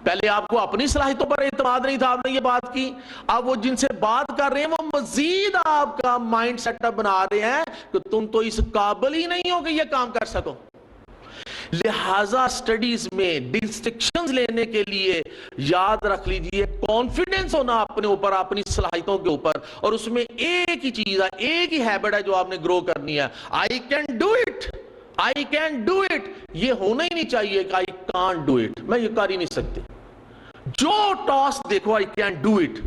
پہلے آپ کو اپنی صلاحیتوں پر اعتماد نہیں تھا, آپ نے یہ بات کی. اب وہ جن سے بات کر رہے ہیں وہ مزید آپ کا مائنڈ سیٹ اپ بنا رہے ہیں کہ تم تو اس قابل ہی نہیں ہو کہ یہ کام کر سکو. لہٰذا سٹڈیز میں ڈسٹنکشنز لینے کے لیے یاد رکھ لیجئے کانفیڈنس ہونا اپنے اوپر, اپنی صلاحیتوں کے اوپر. اور اس میں ایک ہی چیز ہے, ایک ہی ہیبٹ ہے جو آپ نے گرو کرنی ہے, I can do it, I can do it. یہ ہونا ہی نہیں چاہیے کہ آئی کانٹ ڈو اٹ, میں یہ کر ہی نہیں سکتی. جو ٹاسک دیکھو آئی کین ڈو اٹ.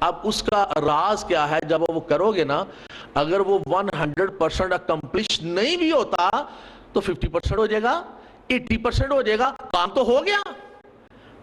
اب اس کا راز کیا ہے, جب وہ کرو گے نا, اگر وہ 100% اکمپلش نہیں بھی ہوتا تو 50% ہو جائے گا, 80% ہو جائے گا, کام تو ہو گیا,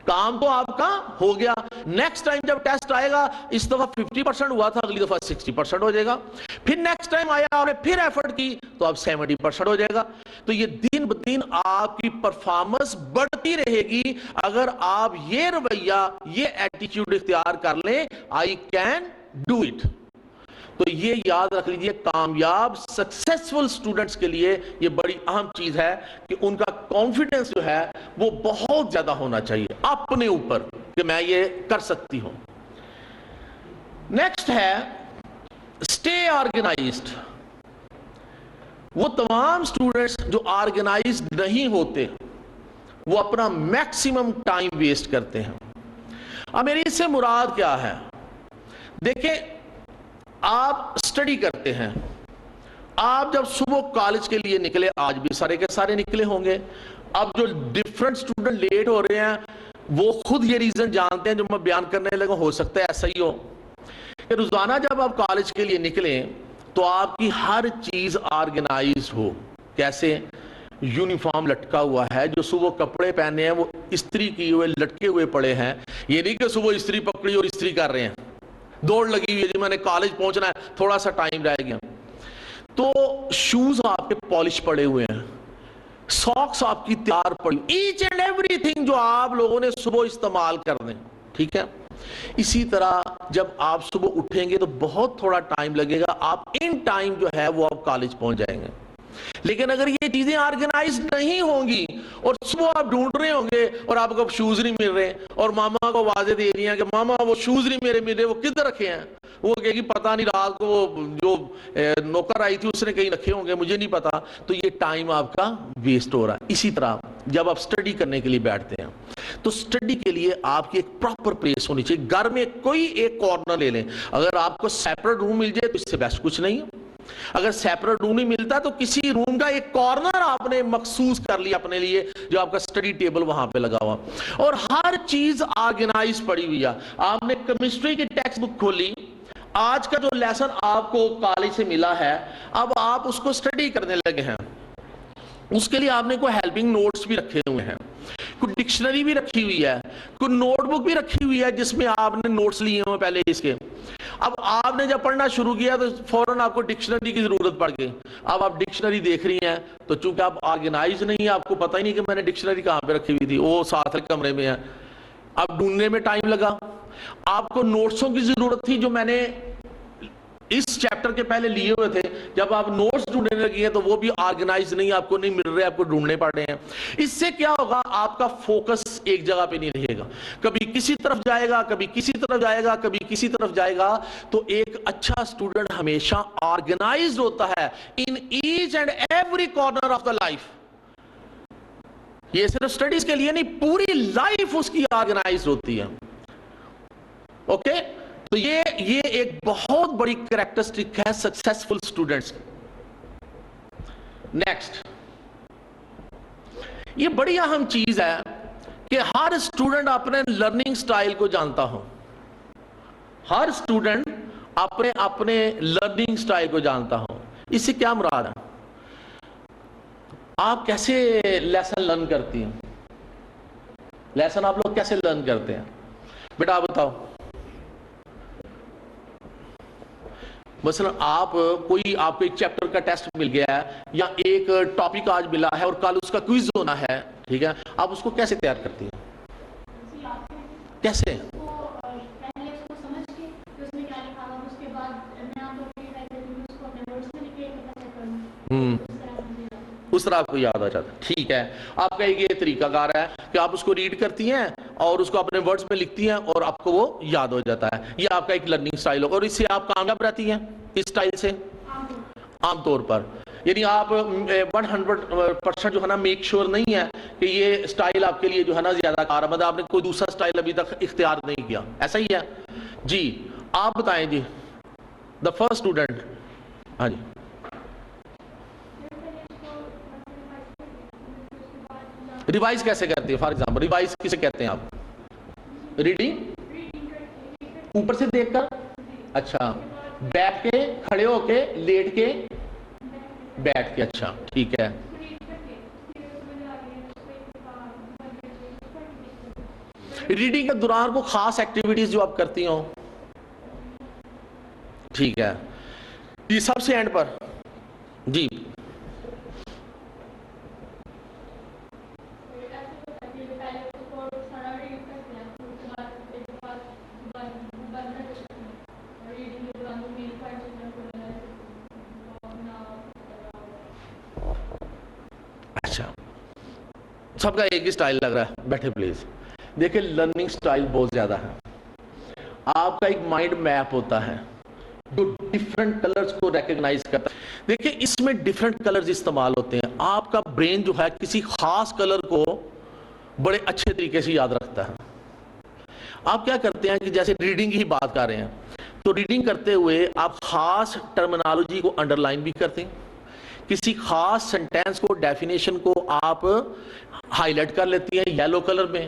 کام تو آپ کا ہو گیا. نیکسٹ ٹائم جب ٹیسٹ آئے گا, اس دفعہ 50% ہوا تھا, اگلی دفعہ 60% ہو جائے گا. پھر نیکسٹ ٹائم آیا, آپ نے پھر ایفرٹ کی تو اب 70% ہو جائے گا. تو یہ دن بدن آپ کی پرفارمنس بڑھتی رہے گی اگر آپ یہ رویہ, یہ ایٹیٹیوڈ اختیار کر لیں, آئی کین ڈو اٹ. تو یہ یاد رکھ لیجئے کامیاب سکسیسفل سٹوڈنٹس کے لیے یہ بڑی اہم چیز ہے کہ ان کا کانفیڈنس جو ہے وہ بہت زیادہ ہونا چاہیے اپنے اوپر کہ میں یہ کر سکتی ہوں. نیکسٹ ہے اسٹے آرگنائزڈ. وہ تمام سٹوڈنٹس جو آرگنائزڈ نہیں ہوتے وہ اپنا میکسیمم ٹائم ویسٹ کرتے ہیں. اب میری اس سے مراد کیا ہے, دیکھیں آپ سٹڈی کرتے ہیں, آپ جب صبح کالج کے لیے نکلے, آج بھی سارے کے سارے نکلے ہوں گے. اب جو ڈیفرنٹ سٹوڈنٹ لیٹ ہو رہے ہیں وہ خود یہ ریزن جانتے ہیں جو میں بیان کرنے لگا, ہو سکتا ہے ایسا ہی ہو کہ روزانہ جب آپ کالج کے لیے نکلیں تو آپ کی ہر چیز آرگنائز ہو. کیسے؟ یونیفارم لٹکا ہوا ہے, جو صبح کپڑے پہنے ہیں وہ استری کیے ہوئے لٹکے ہوئے پڑے ہیں. یہ نہیں کہ صبح استری پکڑی اور استری کر رہے ہیں, دوڑ لگی ہوئی ہے جی میں نے کالج پہنچنا ہے, تھوڑا سا ٹائم رہ گیا. تو شوز آپ کے پالش پڑے ہوئے ہیں, ساکس آپ کی تیار پڑی, ایچ اینڈ ایوری تھنگ جو آپ لوگوں نے صبح استعمال کر دیں. ٹھیک ہے, اسی طرح جب آپ صبح اٹھیں گے تو بہت تھوڑا ٹائم لگے گا, آپ ان ٹائم جو ہے وہ آپ کالج پہنچ جائیں گے. لیکن اگر یہ چیزیں آرگنائز نہیں ہوں گی اور صبح آپ ڈھونڈ رہے ہوں گے اور آپ کو شوز نہیں مل رہے اور ماما کو آوازیں دے رہی ہیں کہ ماما وہ شوز نہیں میرے مل رہے, وہ کدھر رکھے ہیں, وہ کہے گی پتہ نہیں رات کو وہ جو نوکر آئی تھی اس نے کہیں رکھے ہوں گے, مجھے نہیں پتا. تو یہ ٹائم آپ کا ویسٹ ہو رہا ہے. اسی طرح جب آپ سٹڈی کرنے کے لیے بیٹھتے ہیں تو سٹڈی کے لیے آپ کی ایک پراپر پلیس ہونی چاہیے. گھر میں کوئی ایک کارنر لے لیں, اگر آپ کو سیپریٹ روم مل جائے تو اس سے بیسٹ کچھ نہیں ہے. اگر سیپریٹ روم نہیں ملتا تو کسی روم کا ایک کارنر آپ نے مخصوص کر لیا اپنے لیے, جو آپ کا سٹڈی ٹیبل وہاں پہ لگا ہوا, اور ہر چیز آرگنائز پڑی ہوئی ہے. آپ نے کیمسٹری کی ٹیکسٹ بک کھولی, آج کا جو لیسن آپ کو کالج سے ملا ہے اب آپ اس کو سٹڈی کرنے لگے ہیں. اس کے لیے آپ نے کوئی ہیلپنگ نوٹس بھی رکھے ہوئے ہیں, کوئی ڈکشنری بھی رکھی ہوئی ہے, کوئی نوٹ بک بھی رکھی ہوئی ہے جس میں آپ نے نوٹس لیے ہوئے پہلے اس کے. اب آپ نے جب پڑھنا شروع کیا تو فوراً آپ کو ڈکشنری کی ضرورت پڑ گئی. اب آپ ڈکشنری دیکھ رہی ہیں تو چونکہ آپ آرگنائز نہیں ہیں, آپ کو پتہ ہی نہیں کہ میں نے ڈکشنری کہاں پہ رکھی ہوئی تھی, وہ ساتھ کمرے میں ہے. اب ڈھونڈنے میں ٹائم لگا. آپ کو نوٹسوں کی ضرورت تھی جو میں نے اس چیپٹر کے پہلے لیے ہوئے تھے, جب آپ نوٹس ڈھونڈنے لگی ہیں تو وہ بھی آرگنائز نہیں, آپ کو نہیں مل رہے, آپ کو ڈھونڈنے پڑ رہے ہیں. اس سے کیا ہوگا, آپ کا فوکس ایک جگہ پہ نہیں رہے گا, کبھی کسی طرف جائے گا, کبھی کسی طرف جائے گا, کبھی کسی طرف جائے گا. تو ایک اچھا اسٹوڈنٹ ہمیشہ آرگنائزڈ ہوتا ہے in each and every corner of the life. یہ صرف سٹڈیز کے لیے نہیں, پوری لائف اس کی آرگنائزڈ ہوتی ہے. اوکے, تو یہ ایک بہت بڑی کریکٹرسٹک ہے سکسیسفل سٹوڈنٹس. نیکسٹ, یہ بڑی اہم چیز ہے کہ ہر سٹوڈنٹ اپنے لرننگ سٹائل کو جانتا ہو. ہر سٹوڈنٹ اپنے لرننگ سٹائل کو جانتا ہو. اس سے کیا مراد ہے؟ آپ کیسے لیسن لرن کرتی ہیں؟ لیسن آپ لوگ کیسے لرن کرتے ہیں بیٹا آپ بتاؤ؟ مثلا آپ کو ایک چیپٹر کا ٹیسٹ مل گیا ہے یا ایک ٹاپک آج ملا ہے اور کل اس کا کوئز ہونا ہے، ٹھیک ہے، آپ اس کو کیسے تیار کرتی ہیں؟ کیسے؟ اس طرح آپ کو یاد آ جاتا ہے، ٹھیک ہے۔ آپ کا ایک یہ طریقہ کار ہے کہ آپ اس کو ریڈ کرتی ہیں اور اس کو اپنے ورڈز میں لکھتی ہیں اور آپ کو وہ یاد ہو جاتا ہے۔ یہ آپ کا ایک لرننگ سٹائل ہو، اور اس سے آپ کامیاب رہتی ہیں اس سٹائل سے عام طور پر، یعنی آپ 100% جو ہے نا میک شور نہیں ہے کہ یہ سٹائل آپ کے لیے جو ہے نا زیادہ کارآمد ہے، آپ نے کوئی دوسرا سٹائل ابھی تک اختیار نہیں کیا، ایسا ہی ہے جی؟ آپ بتائیں جی، دا فرسٹ اسٹوڈنٹ۔ ہاں جی، ریوائز کیسے کرتے ہیں؟ فار ایگزامپل ریوائز کسے کہتے ہیں آپ؟ ریڈنگ اوپر سے دیکھ کر، اچھا، بیٹھ کے، کھڑے ہو کے، لیٹ کے، بیٹھ کے، اچھا ٹھیک ہے۔ ریڈنگ کے دوران کو خاص ایکٹیویٹیز جو آپ کرتی ہوں، ٹھیک ہے جی، سب سے اینڈ پر جی، اچھا سب کا ایک ہی سٹائل لگ رہا ہے، بیٹھے پلیز۔ دیکھیں لرننگ سٹائل بہت زیادہ ہے، آپ کا ایک مائنڈ میپ ہوتا ہے جو ڈیفرنٹ کلرز کو ریکگنائز کرتا ہے۔ دیکھیں اس میں ڈیفرنٹ کلرز استعمال ہوتے ہیں، آپ کا برین جو ہے کسی خاص کلر کو بڑے اچھے طریقے سے یاد رکھتا ہے۔ آپ کیا کرتے ہیں کہ جیسے ریڈنگ ہی بات کر رہے ہیں، تو ریڈنگ کرتے ہوئے آپ خاص ٹرمینالوجی کو انڈر لائن بھی کرتے ہیں، کسی خاص سنٹینس کو، ڈیفینیشن کو آپ ہائی لائٹ کر لیتی ہیں یلو کلر میں،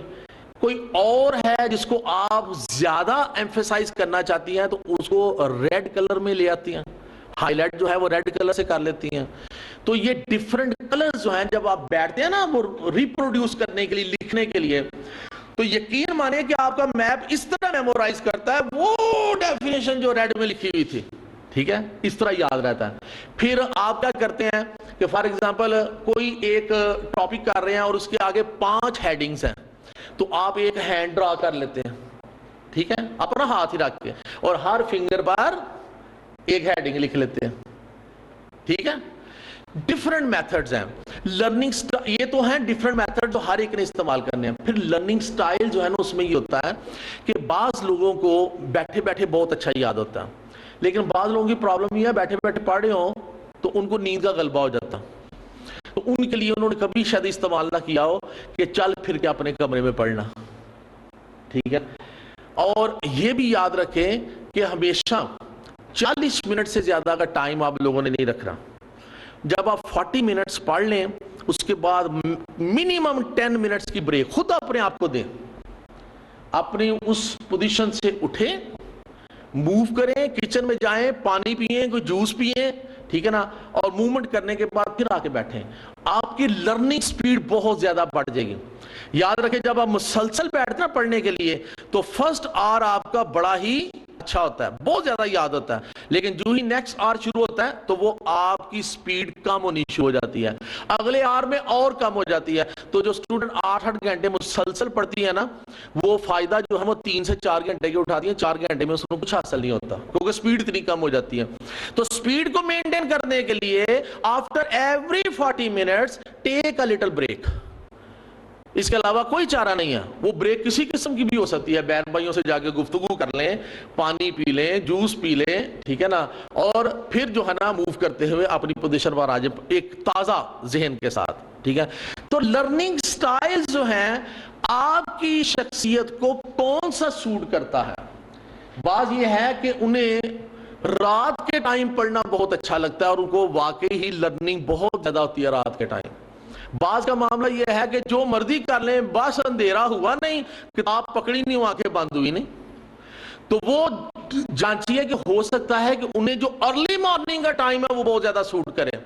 کوئی اور ہے جس کو آپ زیادہ ایمفیسائز کرنا چاہتی ہیں تو اس کو ریڈ کلر میں لے آتی ہیں، ہائی لائٹ جو ہے وہ ریڈ کلر سے کر لیتی ہیں۔ تو یہ ڈیفرنٹ کلرز جو ہیں جب آپ بیٹھتے ہیں نا وہ ریپروڈیوس کرنے کے لیے، لکھنے کے لیے، تو یقین مانے کہ آپ کا میپ اس طرح میمورائز کرتا ہے وہ ڈیفینیشن جو ریڈ میں لکھی ہوئی تھی، ٹھیک ہے، اس طرح یاد رہتا ہے۔ پھر آپ کیا کرتے ہیں کہ فار ایگزامپل کوئی ایک ٹاپک کر رہے ہیں اور اس کے آگے 5 ہیڈنگز ہیں، تو آپ ایک ہینڈ ڈرا کر لیتے ہیں، ٹھیک ہے، اپنا ہاتھ ہی رکھ کے، اور ہر فنگر پر ایک ہیڈنگ لکھ لیتے ہیں، ٹھیک ہے۔ ڈیفرنٹ میتھڈز ہیں لرننگ، یہ تو ہیں ڈیفرنٹ میتھڈ جو ہر ایک نے استعمال کرنے ہیں۔ پھر لرننگ سٹائل جو ہے نا اس میں یہ ہوتا ہے کہ بعض لوگوں کو بیٹھے بیٹھے بہت اچھا یاد ہوتا ہے، لیکن بعض لوگوں کی پرابلم یہ ہے بیٹھے بیٹھے پڑھ رہے ہوں تو ان کو نیند کا غلبہ ہو جاتا، تو ان کے لیے انہوں نے کبھی شاید استعمال نہ کیا ہو کہ چل پھر کے اپنے کمرے میں پڑھنا، ٹھیک ہے۔ اور یہ بھی یاد رکھیں کہ ہمیشہ 40 منٹ سے زیادہ کا ٹائم آپ لوگوں نے نہیں رکھنا۔ جب آپ 40 منٹس پڑھ لیں اس کے بعد منیمم 10 منٹس کی بریک خود اپنے آپ کو دیں، اپنی اس پوزیشن سے اٹھیں، موو کریں، کچن میں جائیں، پانی پئیں، کوئی جوس پئیں، ٹھیک ہے نا، اور موومنٹ کرنے کے بعد پھر آ کے بیٹھیں، آپ کی لرننگ سپیڈ بہت زیادہ بڑھ جائے گی۔ یاد رکھیں جب آپ مسلسل بیٹھتے ہیں پڑھنے کے لیے تو فرسٹ آر آپ کا بڑا ہی اچھا ہوتا ہے، بہت زیادہ یاد ہوتا ہے، لیکن جو ہی نیکسٹ آر شروع ہوتا ہے تو وہ آپ کی سپیڈ کم ہونی شروع ہو جاتی ہے، اگلے آر میں اور کم ہو جاتی ہے۔ تو جو سٹوڈنٹ 8 گھنٹے مسلسل پڑھتی ہے نا وہ فائدہ جو ہے وہ 3 سے 4 گھنٹے کی اٹھاتی ہیں، 4 گھنٹے میں اس کو کچھ حاصل نہیں ہوتا کیونکہ سپیڈ اتنی کم ہو جاتی ہے۔ تو سپیڈ کو مینٹین کرنے کے لیے after every 40 minutes take a little break, اس کے علاوہ کوئی چارہ نہیں ہے۔ وہ بریک کسی قسم کی بھی ہو سکتی ہے، بہن بھائیوں سے جا کے گفتگو کر لیں، پانی پی لیں، جوس پی لیں، ٹھیک ہے نا، اور پھر جو ہے نا موو کرتے ہوئے اپنی پوزیشن پر آ جائیں ایک تازہ ذہن کے ساتھ، ٹھیک ہے۔ تو لرننگ سٹائل جو ہیں آپ کی شخصیت کو کون سا سوٹ کرتا ہے؟ بعض یہ ہے کہ انہیں رات کے ٹائم پڑھنا بہت اچھا لگتا ہے اور ان کو واقعی ہی لرننگ بہت زیادہ ہوتی ہے رات کے ٹائم۔ بعض کا معاملہ یہ ہے کہ جو مرضی کر لیں بس اندھیرا ہوا نہیں، کتاب پکڑی نہیں، آنکھیں بند ہوئی نہیں، تو وہ جانچیے کہ ہو سکتا ہے کہ انہیں جو ارلی مارننگ کا ٹائم ہے وہ بہت زیادہ سوٹ کرے۔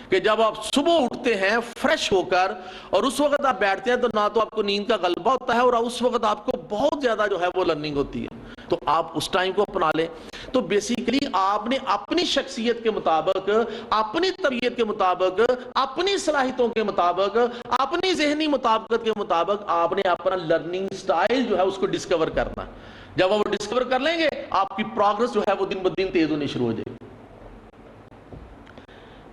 کہ جب آپ صبح اٹھتے ہیں فریش ہو کر اور اس وقت آپ بیٹھتے ہیں تو نہ تو آپ کو نیند کا غلبہ ہوتا ہے اور اس وقت آپ کو بہت زیادہ جو ہے وہ لرننگ ہوتی ہے، تو آپ اس ٹائم کو اپنا لیں۔ تو بیسیکلی آپ نے اپنی شخصیت کے مطابق، اپنی طبیعت کے مطابق، اپنی صلاحیتوں کے مطابق، اپنی ذہنی مطابقت کے مطابق آپ نے اپنا لرننگ سٹائل جو ہے اس کو ڈسکور کرنا۔ جب آپ وہ ڈسکور کر لیں گے آپ کی پروگرس جو ہے وہ دن بدن تیز ہونی شروع ہو جائے گی۔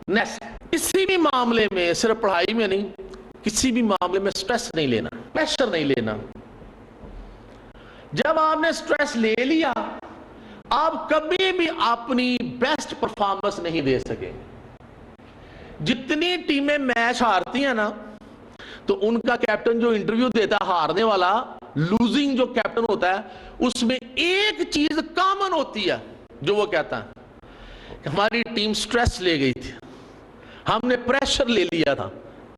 نیکسٹ، کسی بھی معاملے میں، صرف پڑھائی میں نہیں، کسی بھی معاملے میں سٹریس نہیں لینا، پریشر نہیں لینا۔ جب آپ نے سٹریس لے لیا آپ کبھی بھی اپنی بیسٹ پرفارمنس نہیں دے سکے۔ جتنی ٹیمیں میچ ہارتی ہیں نا تو ان کا کیپٹن جو انٹرویو دیتا ہے ہارنے والا، لوزنگ جو کیپٹن ہوتا ہے، اس میں ایک چیز کامن ہوتی ہے جو وہ کہتا ہے کہ ہماری ٹیم سٹریس لے گئی تھی، ہم نے پریشر لے لیا تھا،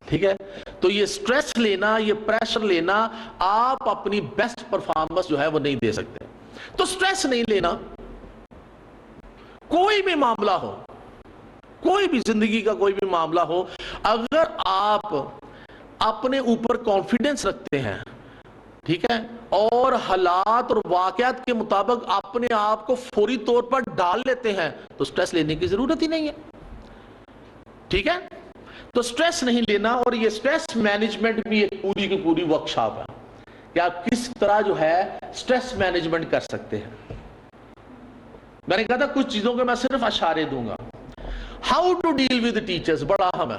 ٹھیک ہے؟ تو یہ سٹریس لینا، یہ پریشر لینا، آپ اپنی بیسٹ پرفارمنس جو ہے وہ نہیں دے سکتے۔ تو سٹریس نہیں لینا، کوئی بھی معاملہ ہو، کوئی بھی زندگی کا کوئی بھی معاملہ ہو، اگر آپ اپنے اوپر کانفیڈنس رکھتے ہیں، ٹھیک ہے، اور حالات اور واقعات کے مطابق اپنے آپ کو فوری طور پر ڈال لیتے ہیں تو سٹریس لینے کی ضرورت ہی نہیں ہے، ٹھیک ہے؟ تو سٹریس نہیں لینا، اور یہ سٹریس مینجمنٹ بھی ایک پوری کی پوری ورکشاپ ہے کہ آپ کس طرح جو ہے سٹریس مینجمنٹ کر سکتے ہیں۔ میں نے کہا تھا کچھ چیزوں کے میں صرف اشارے دوں گا۔ How to deal with teachers بڑا اہم ہے۔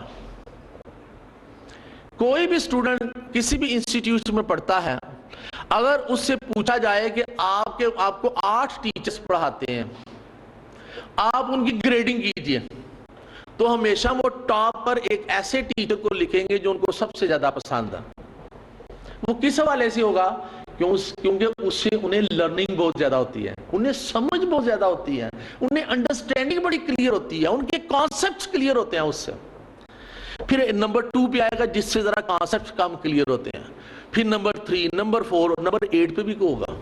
کوئی بھی اسٹوڈنٹ کسی بھی انسٹیٹیوٹ میں پڑھتا ہے، اگر اس سے پوچھا جائے کہ آپ کو 8 ٹیچرز پڑھاتے ہیں، آپ ان کی گریڈنگ کیجئے، تو ہمیشہ وہ ٹاپ پر ایک ایسے ٹیچر کو لکھیں گے جو ان کو سب سے زیادہ پسند ہے۔ وہ کس حوالے سے ہوگا؟ کیونکہ اس سے انہیں لرننگ بہت زیادہ ہوتی ہے، انہیں سمجھ بہت زیادہ ہوتی ہے، انہیں انڈرسٹینڈنگ بڑی کلیئر ہوتی ہے، ان کے کانسیپٹس کلیئر ہوتے ہیں اس سے۔ پھر نمبر 2 پہ آئے گا جس سے ذرا کانسیپٹس کم کلیئر ہوتے ہیں، پھر نمبر 3، نمبر 4، نمبر 8 پہ بھی ہوگا۔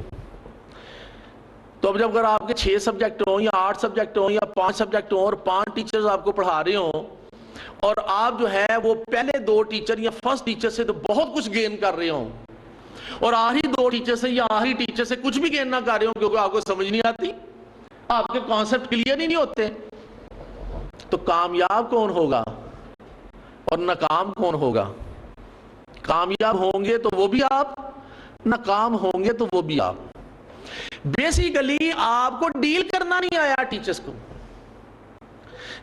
تو اب جب اگر آپ کے 6 سبجیکٹ ہوں یا 8 سبجیکٹ ہوں یا 5 سبجیکٹ ہوں اور 5 ٹیچرز آپ کو پڑھا رہے ہوں، اور آپ جو ہے وہ پہلے 2 ٹیچر یا فرسٹ ٹیچر سے تو بہت کچھ گین کر رہے ہوں، اور آخری 2 ٹیچر سے یا آخری ٹیچر سے کچھ بھی گین نہ کر رہے ہوں کیونکہ آپ کو سمجھ نہیں آتی، آپ کے کانسیپٹ کلیئر ہی نہیں ہوتے، تو کامیاب کون ہوگا اور ناکام کون ہوگا؟ کامیاب ہوں گے تو وہ بھی آپ، ناکام ہوں گے تو وہ بھی آپ۔ بیسیکلی آپ کو ڈیل کرنا نہیں آیا ٹیچرز کو۔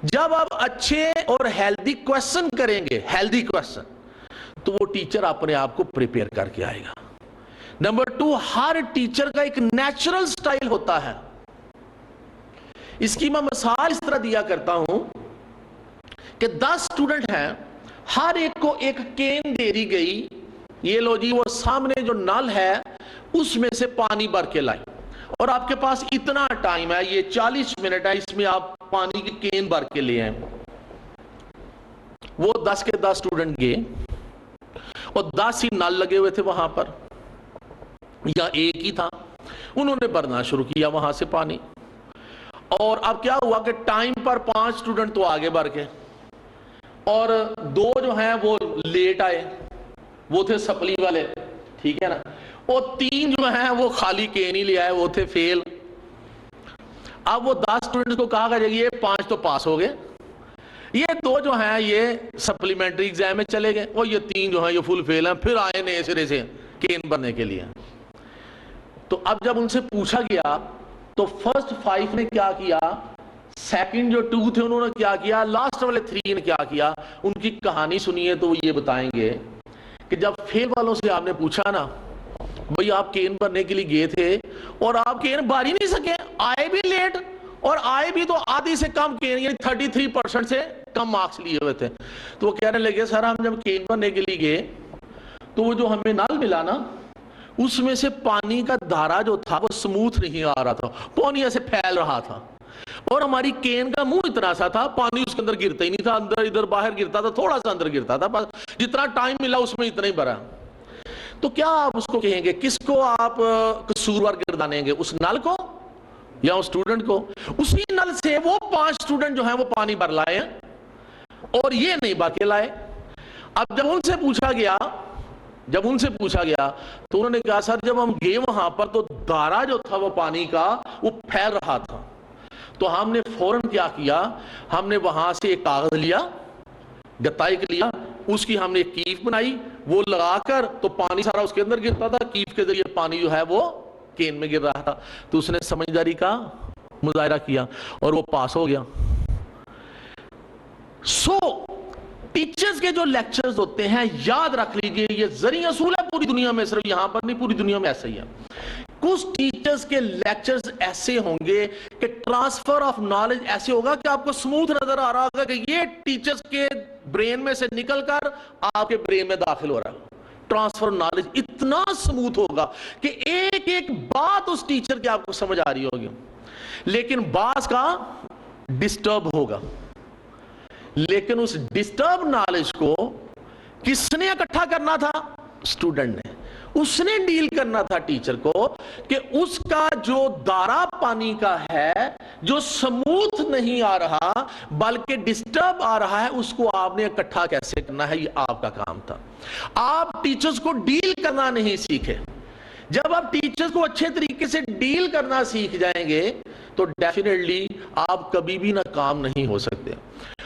جب آپ اچھے اور ہیلدی کویسچن کریں گے، ہیلدی کویسچن، تو وہ ٹیچر اپنے آپ کو پریپیئر کر کے آئے گا۔ نمبر 2، ہر ٹیچر کا ایک نیچرل سٹائل ہوتا ہے۔ اس کی میں مثال اس طرح دیا کرتا ہوں کہ 10 سٹوڈنٹ ہیں، ہر ایک کو ایک کین دے دی گئی، یہ لو جی وہ سامنے جو نل ہے اس میں سے پانی بھر کے لائیں، اور آپ کے پاس اتنا ٹائم ہے، یہ 40 منٹ ہے، اس میں آپ پانی کی کین بھر کے لے آئیں۔ وہ 10 کے 10 سٹوڈنٹ گئے اور 10 ہی نل لگے ہوئے تھے وہاں پر، یا ایک ہی تھا، انہوں نے بھرنا شروع کیا وہاں سے پانی، اور اب کیا ہوا کہ ٹائم پر 5 سٹوڈنٹ تو آگے بھر کے، اور 2 جو ہیں وہ لیٹ آئے، وہ تھے سپلی والے، ٹھیک ہے نا، اور 3 جو ہیں وہ خالی کین ہی لے آئے، وہ تھے فیل۔ اب وہ 10 سٹوڈنٹس کو کہا گیا یہ 5 تو پاس ہو گئے، یہ 2 جو ہیں یہ سپلیمنٹری ایگزام میں چلے گئے، اور یہ 3 جو ہیں یہ فل فیل ہیں، پھر آئے نئے سرے سے کین بھرنے کے لیے۔ تو اب جب ان سے پوچھا گیا تو فرسٹ 5 نے کیا کیا، سیکنڈ جو 2 تھے انہوں نے کیا کیا، لاسٹ والے 3 نے کیا کیا، ان کی کہانی سنیے تو وہ یہ بتائیں گے کہ جب فیل والوں سے آپ نے پوچھا نا بھئی آپ کین بھرنے کے لیے گئے تھے اور آپ کین بھر ہی نہیں سکے، آئے بھی لیٹ اور آئے بھی تو آدھی سے کم کین، یعنی 33% سے کم مارکس لیے ہوئے تھے، تو وہ کہنے لگے سر ہم جب کین بھرنے کے لیے گئے تو وہ جو ہمیں نل ملا نا اس میں سے پانی کا دھارا جو تھا وہ سموتھ نہیں آ رہا تھا، پانی ایسے پھیل رہا تھا، اور ہماری کین کا منہ اتنا سا تھا پانی اس کے اندر گرتا ہی نہیں تھا، اندر ادھر باہر گرتا تھا، تھوڑا سا اندر گرتا تھا، بس جتنا ٹائم ملا اس میں اتنا ہی بھرا۔ تو کیا آپ اس کو کہیں گے، کس کو آپ قصوروار گردانیں گے، اس نل کو یا اس اسٹوڈنٹ کو؟ اسی نل سے وہ 5 اسٹوڈنٹ جو ہیں وہ پانی بھر لائے ہیں، اور یہ نہیں باقی لائے. اب جب ان سے پوچھا گیا تو انہوں نے کہا سر جب ہم گئے وہاں پر تو دارا جو تھا وہ پانی کا وہ پھیل رہا تھا, تو ہم نے فوراً کیا کیا, ہم نے وہاں سے ایک کاغذ لیا, گتائک لیا, اس کی ہم نے ایک کیف بنائی, وہ لگا کر تو پانی سارا اس کے اندر گرتا تھا, کیف کے ذریعے پانی جو ہے وہ کین میں گر رہا تھا. تو اس نے سمجھداری کا مظاہرہ کیا اور وہ پاس ہو گیا. سو ٹیچرز کے جو لیکچرز ہوتے ہیں یاد رکھ لیجئے, یہ زرعی اصول ہے پوری دنیا میں, صرف یہاں پر نہیں پوری دنیا میں ایسا ہی ہے. کچھ ٹیچرز کے لیکچرز ایسے ہوں گے کہ ٹرانسفر آف نالج ایسے ہوگا کہ آپ کو سموتھ نظر آ رہا ہوگا کہ یہ ٹیچرز کے برین میں سے نکل کر آپ کے برین میں داخل ہو رہا ہے. ٹرانسفر نالج اتنا سموتھ ہوگا کہ ایک ایک بات اس ٹیچر کی آپ کو سمجھ آ رہی ہوگی, لیکن بعض کا ڈسٹرب ہوگا. لیکن اس ڈسٹرب نالج کو کس نے اکٹھا کرنا تھا؟ اسٹوڈنٹ نے. اس نے ڈیل کرنا تھا ٹیچر کو کہ اس کا جو دارا پانی کا ہے جو سموتھ نہیں آ رہا بلکہ ڈسٹرب آ رہا ہے, اس کو آپ نے اکٹھا کیسے کرنا ہے, یہ آپ کا کام تھا. آپ ٹیچرز کو ڈیل کرنا نہیں سیکھے. جب آپ ٹیچرز کو اچھے طریقے سے ڈیل کرنا سیکھ جائیں گے تو ڈیفینیٹلی آپ کبھی بھی ناکام نہیں ہو سکتے.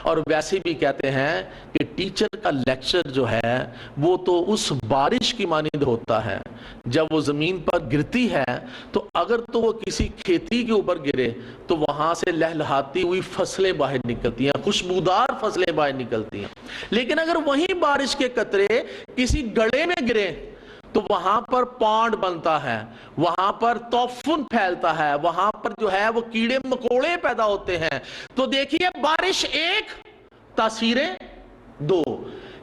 اور ویسے بھی کہتے ہیں کہ ٹیچر کا لیکچر جو ہے وہ تو اس بارش کی مانند ہوتا ہے جب وہ زمین پر گرتی ہے, تو اگر تو وہ کسی کھیتی کے اوپر گرے تو وہاں سے لہلہاتی ہوئی فصلیں باہر نکلتی ہیں, خوشبودار فصلیں باہر نکلتی ہیں. لیکن اگر وہی بارش کے قطرے کسی گڑھے میں گرے تو وہاں پر پانڈ بنتا ہے, وہاں پر طوفان پھیلتا ہے, وہاں پر جو ہے وہ کیڑے مکوڑے پیدا ہوتے ہیں. تو دیکھیے بارش ایک, تاثیریں دو.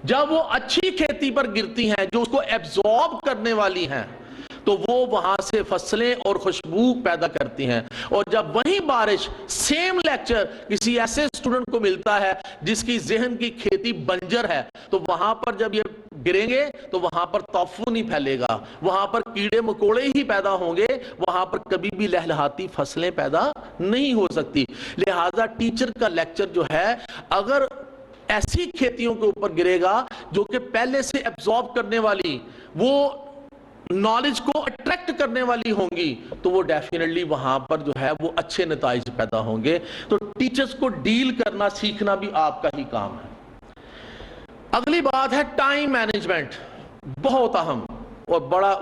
جب وہ اچھی کھیتی پر گرتی ہیں جو اس کو ایبزارب کرنے والی ہیں تو وہ وہاں سے فصلیں اور خوشبو پیدا کرتی ہیں. اور جب وہی بارش سیم لیکچر کسی ایسے اسٹوڈنٹ کو ملتا ہے جس کی ذہن کی کھیتی بنجر ہے, تو وہاں پر جب یہ گریں گے تو وہاں پر طوفان ہی پھیلے گا, وہاں پر کیڑے مکوڑے ہی پیدا ہوں گے, وہاں پر کبھی بھی لہلہاتی فصلیں پیدا نہیں ہو سکتی. لہٰذا ٹیچر کا لیکچر جو ہے اگر ایسی کھیتیوں کے اوپر گرے گا جو کہ پہلے سے ایبزارب کرنے والی, وہ نالج کو اٹریکٹ کرنے والی ہوں گی, تو وہ ڈیفینیٹلی وہاں پر جو ہے وہ اچھے نتائج پیدا ہوں گے. تو ٹیچرز کو ڈیل کرنا سیکھنا بھی آپ کا ہی کام ہے. اگلی بات ہے ٹائم مینجمنٹ, بہت اہم اور بڑا.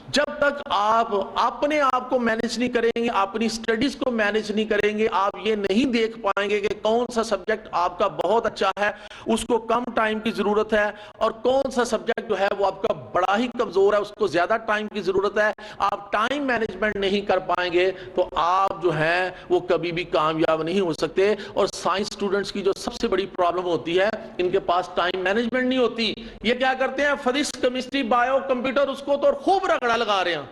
جب تک آپ اپنے آپ کو مینج نہیں کریں گے, اپنی سٹڈیز کو مینج نہیں کریں گے, آپ یہ نہیں دیکھ پائیں گے کہ کون سا سبجیکٹ آپ کا بہت اچھا ہے, اس کو کم ٹائم کی ضرورت ہے, اور کون سا سبجیکٹ جو ہے وہ آپ کا بڑا ہی کمزور ہے, اس کو زیادہ ٹائم کی ضرورت ہے. آپ ٹائم مینجمنٹ نہیں کر پائیں گے تو آپ جو ہیں وہ کبھی بھی کامیاب نہیں ہو سکتے. اور سائنس اسٹوڈنٹس کی جو سب سے بڑی پرابلم ہوتی ہے, ان کے پاس ٹائم مینجمنٹ نہیں ہوتی. یہ کیا کرتے ہیں, فزکس, کیمسٹری, بایو, کمپیوٹر, اس کو تو خوب رگڑا لگا رہے ہیں.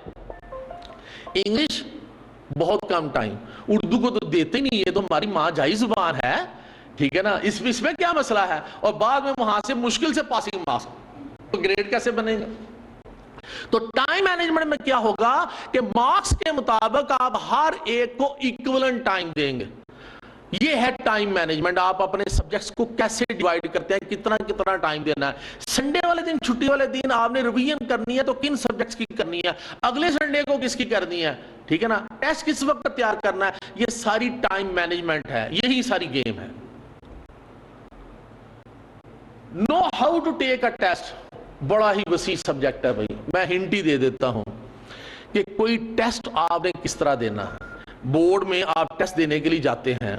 انگلش بہت کم ٹائم, اردو کو تو دیتے ہی نہیں, یہ تو ہماری ماں جائی زبان ہے, ٹھیک ہے نا, اس میں کیا مسئلہ ہے, اور بعد میں وہاں سے مشکل سے پاسنگ مارکس, تو گریڈ کیسے بنے گا. تو ٹائم مینجمنٹ میں کیا ہوگا کہ مارکس کے مطابق آپ ہر ایک کو ایکویلنٹ ٹائم دیں گے. یہ ہے ٹائم مینجمنٹ. آپ اپنے سبجیکٹس کو کیسے ڈیوائیڈ کرتے ہیں, کتنا ٹائم دینا ہے. سنڈے والے دن, چھٹی والے دن آپ نے ریویژن کرنی ہے تو کن سبجیکٹس کی کرنی ہے, اگلے سنڈے کو کس کی کرنی ہے, ٹھیک ہے نا, ٹیسٹ کس وقت تیار کرنا ہے. یہ ساری ٹائم مینجمنٹ ہے, یہی ساری گیم ہے. Know how to take a test بڑا ہی وسیع سبجیکٹ ہے بھائی. میں ہنٹ ہی دے دیتا ہوں کہ کوئی ٹیسٹ آپ نے کس طرح دینا ہے. بورڈ میں آپ ٹیسٹ دینے کے لیے جاتے ہیں,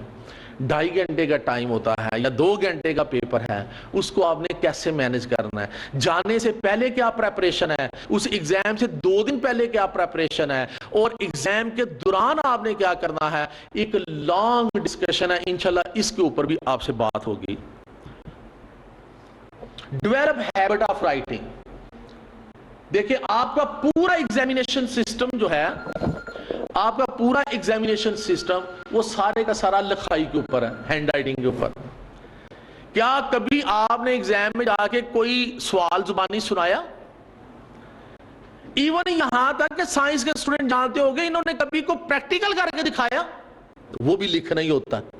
2.5 گھنٹے کا ٹائم ہوتا ہے یا 2 گھنٹے کا پیپر ہے, اس کو آپ نے کیسے مینج کرنا ہے. جانے سے پہلے کیا پریپریشن ہے, اس ایگزام سے 2 دن پہلے کیا پریپریشن ہے, اور ایگزام کے دوران آپ نے کیا کرنا ہے. ایک لانگ ڈسکشن ہے, انشاءاللہ اس کے اوپر بھی آپ سے بات ہوگی. Develop habit of writing. دیکھیں آپ کا پورا ایگزامینیشن سسٹم جو ہے, آپ کا پورا ایگزامینیشن سسٹم وہ سارے کا سارا لکھائی کے اوپر ہے, ہینڈ رائٹنگ کے اوپر. کیا کبھی آپ نے ایگزام میں جا کے کوئی سوال زبانی سنایا؟ ایون یہاں تک کہ سائنس کے اسٹوڈنٹ جانتے ہو گے, انہوں نے کبھی کو پریکٹیکل کر کے دکھایا؟ وہ بھی لکھنا ہی ہوتا ہے.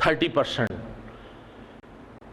30%,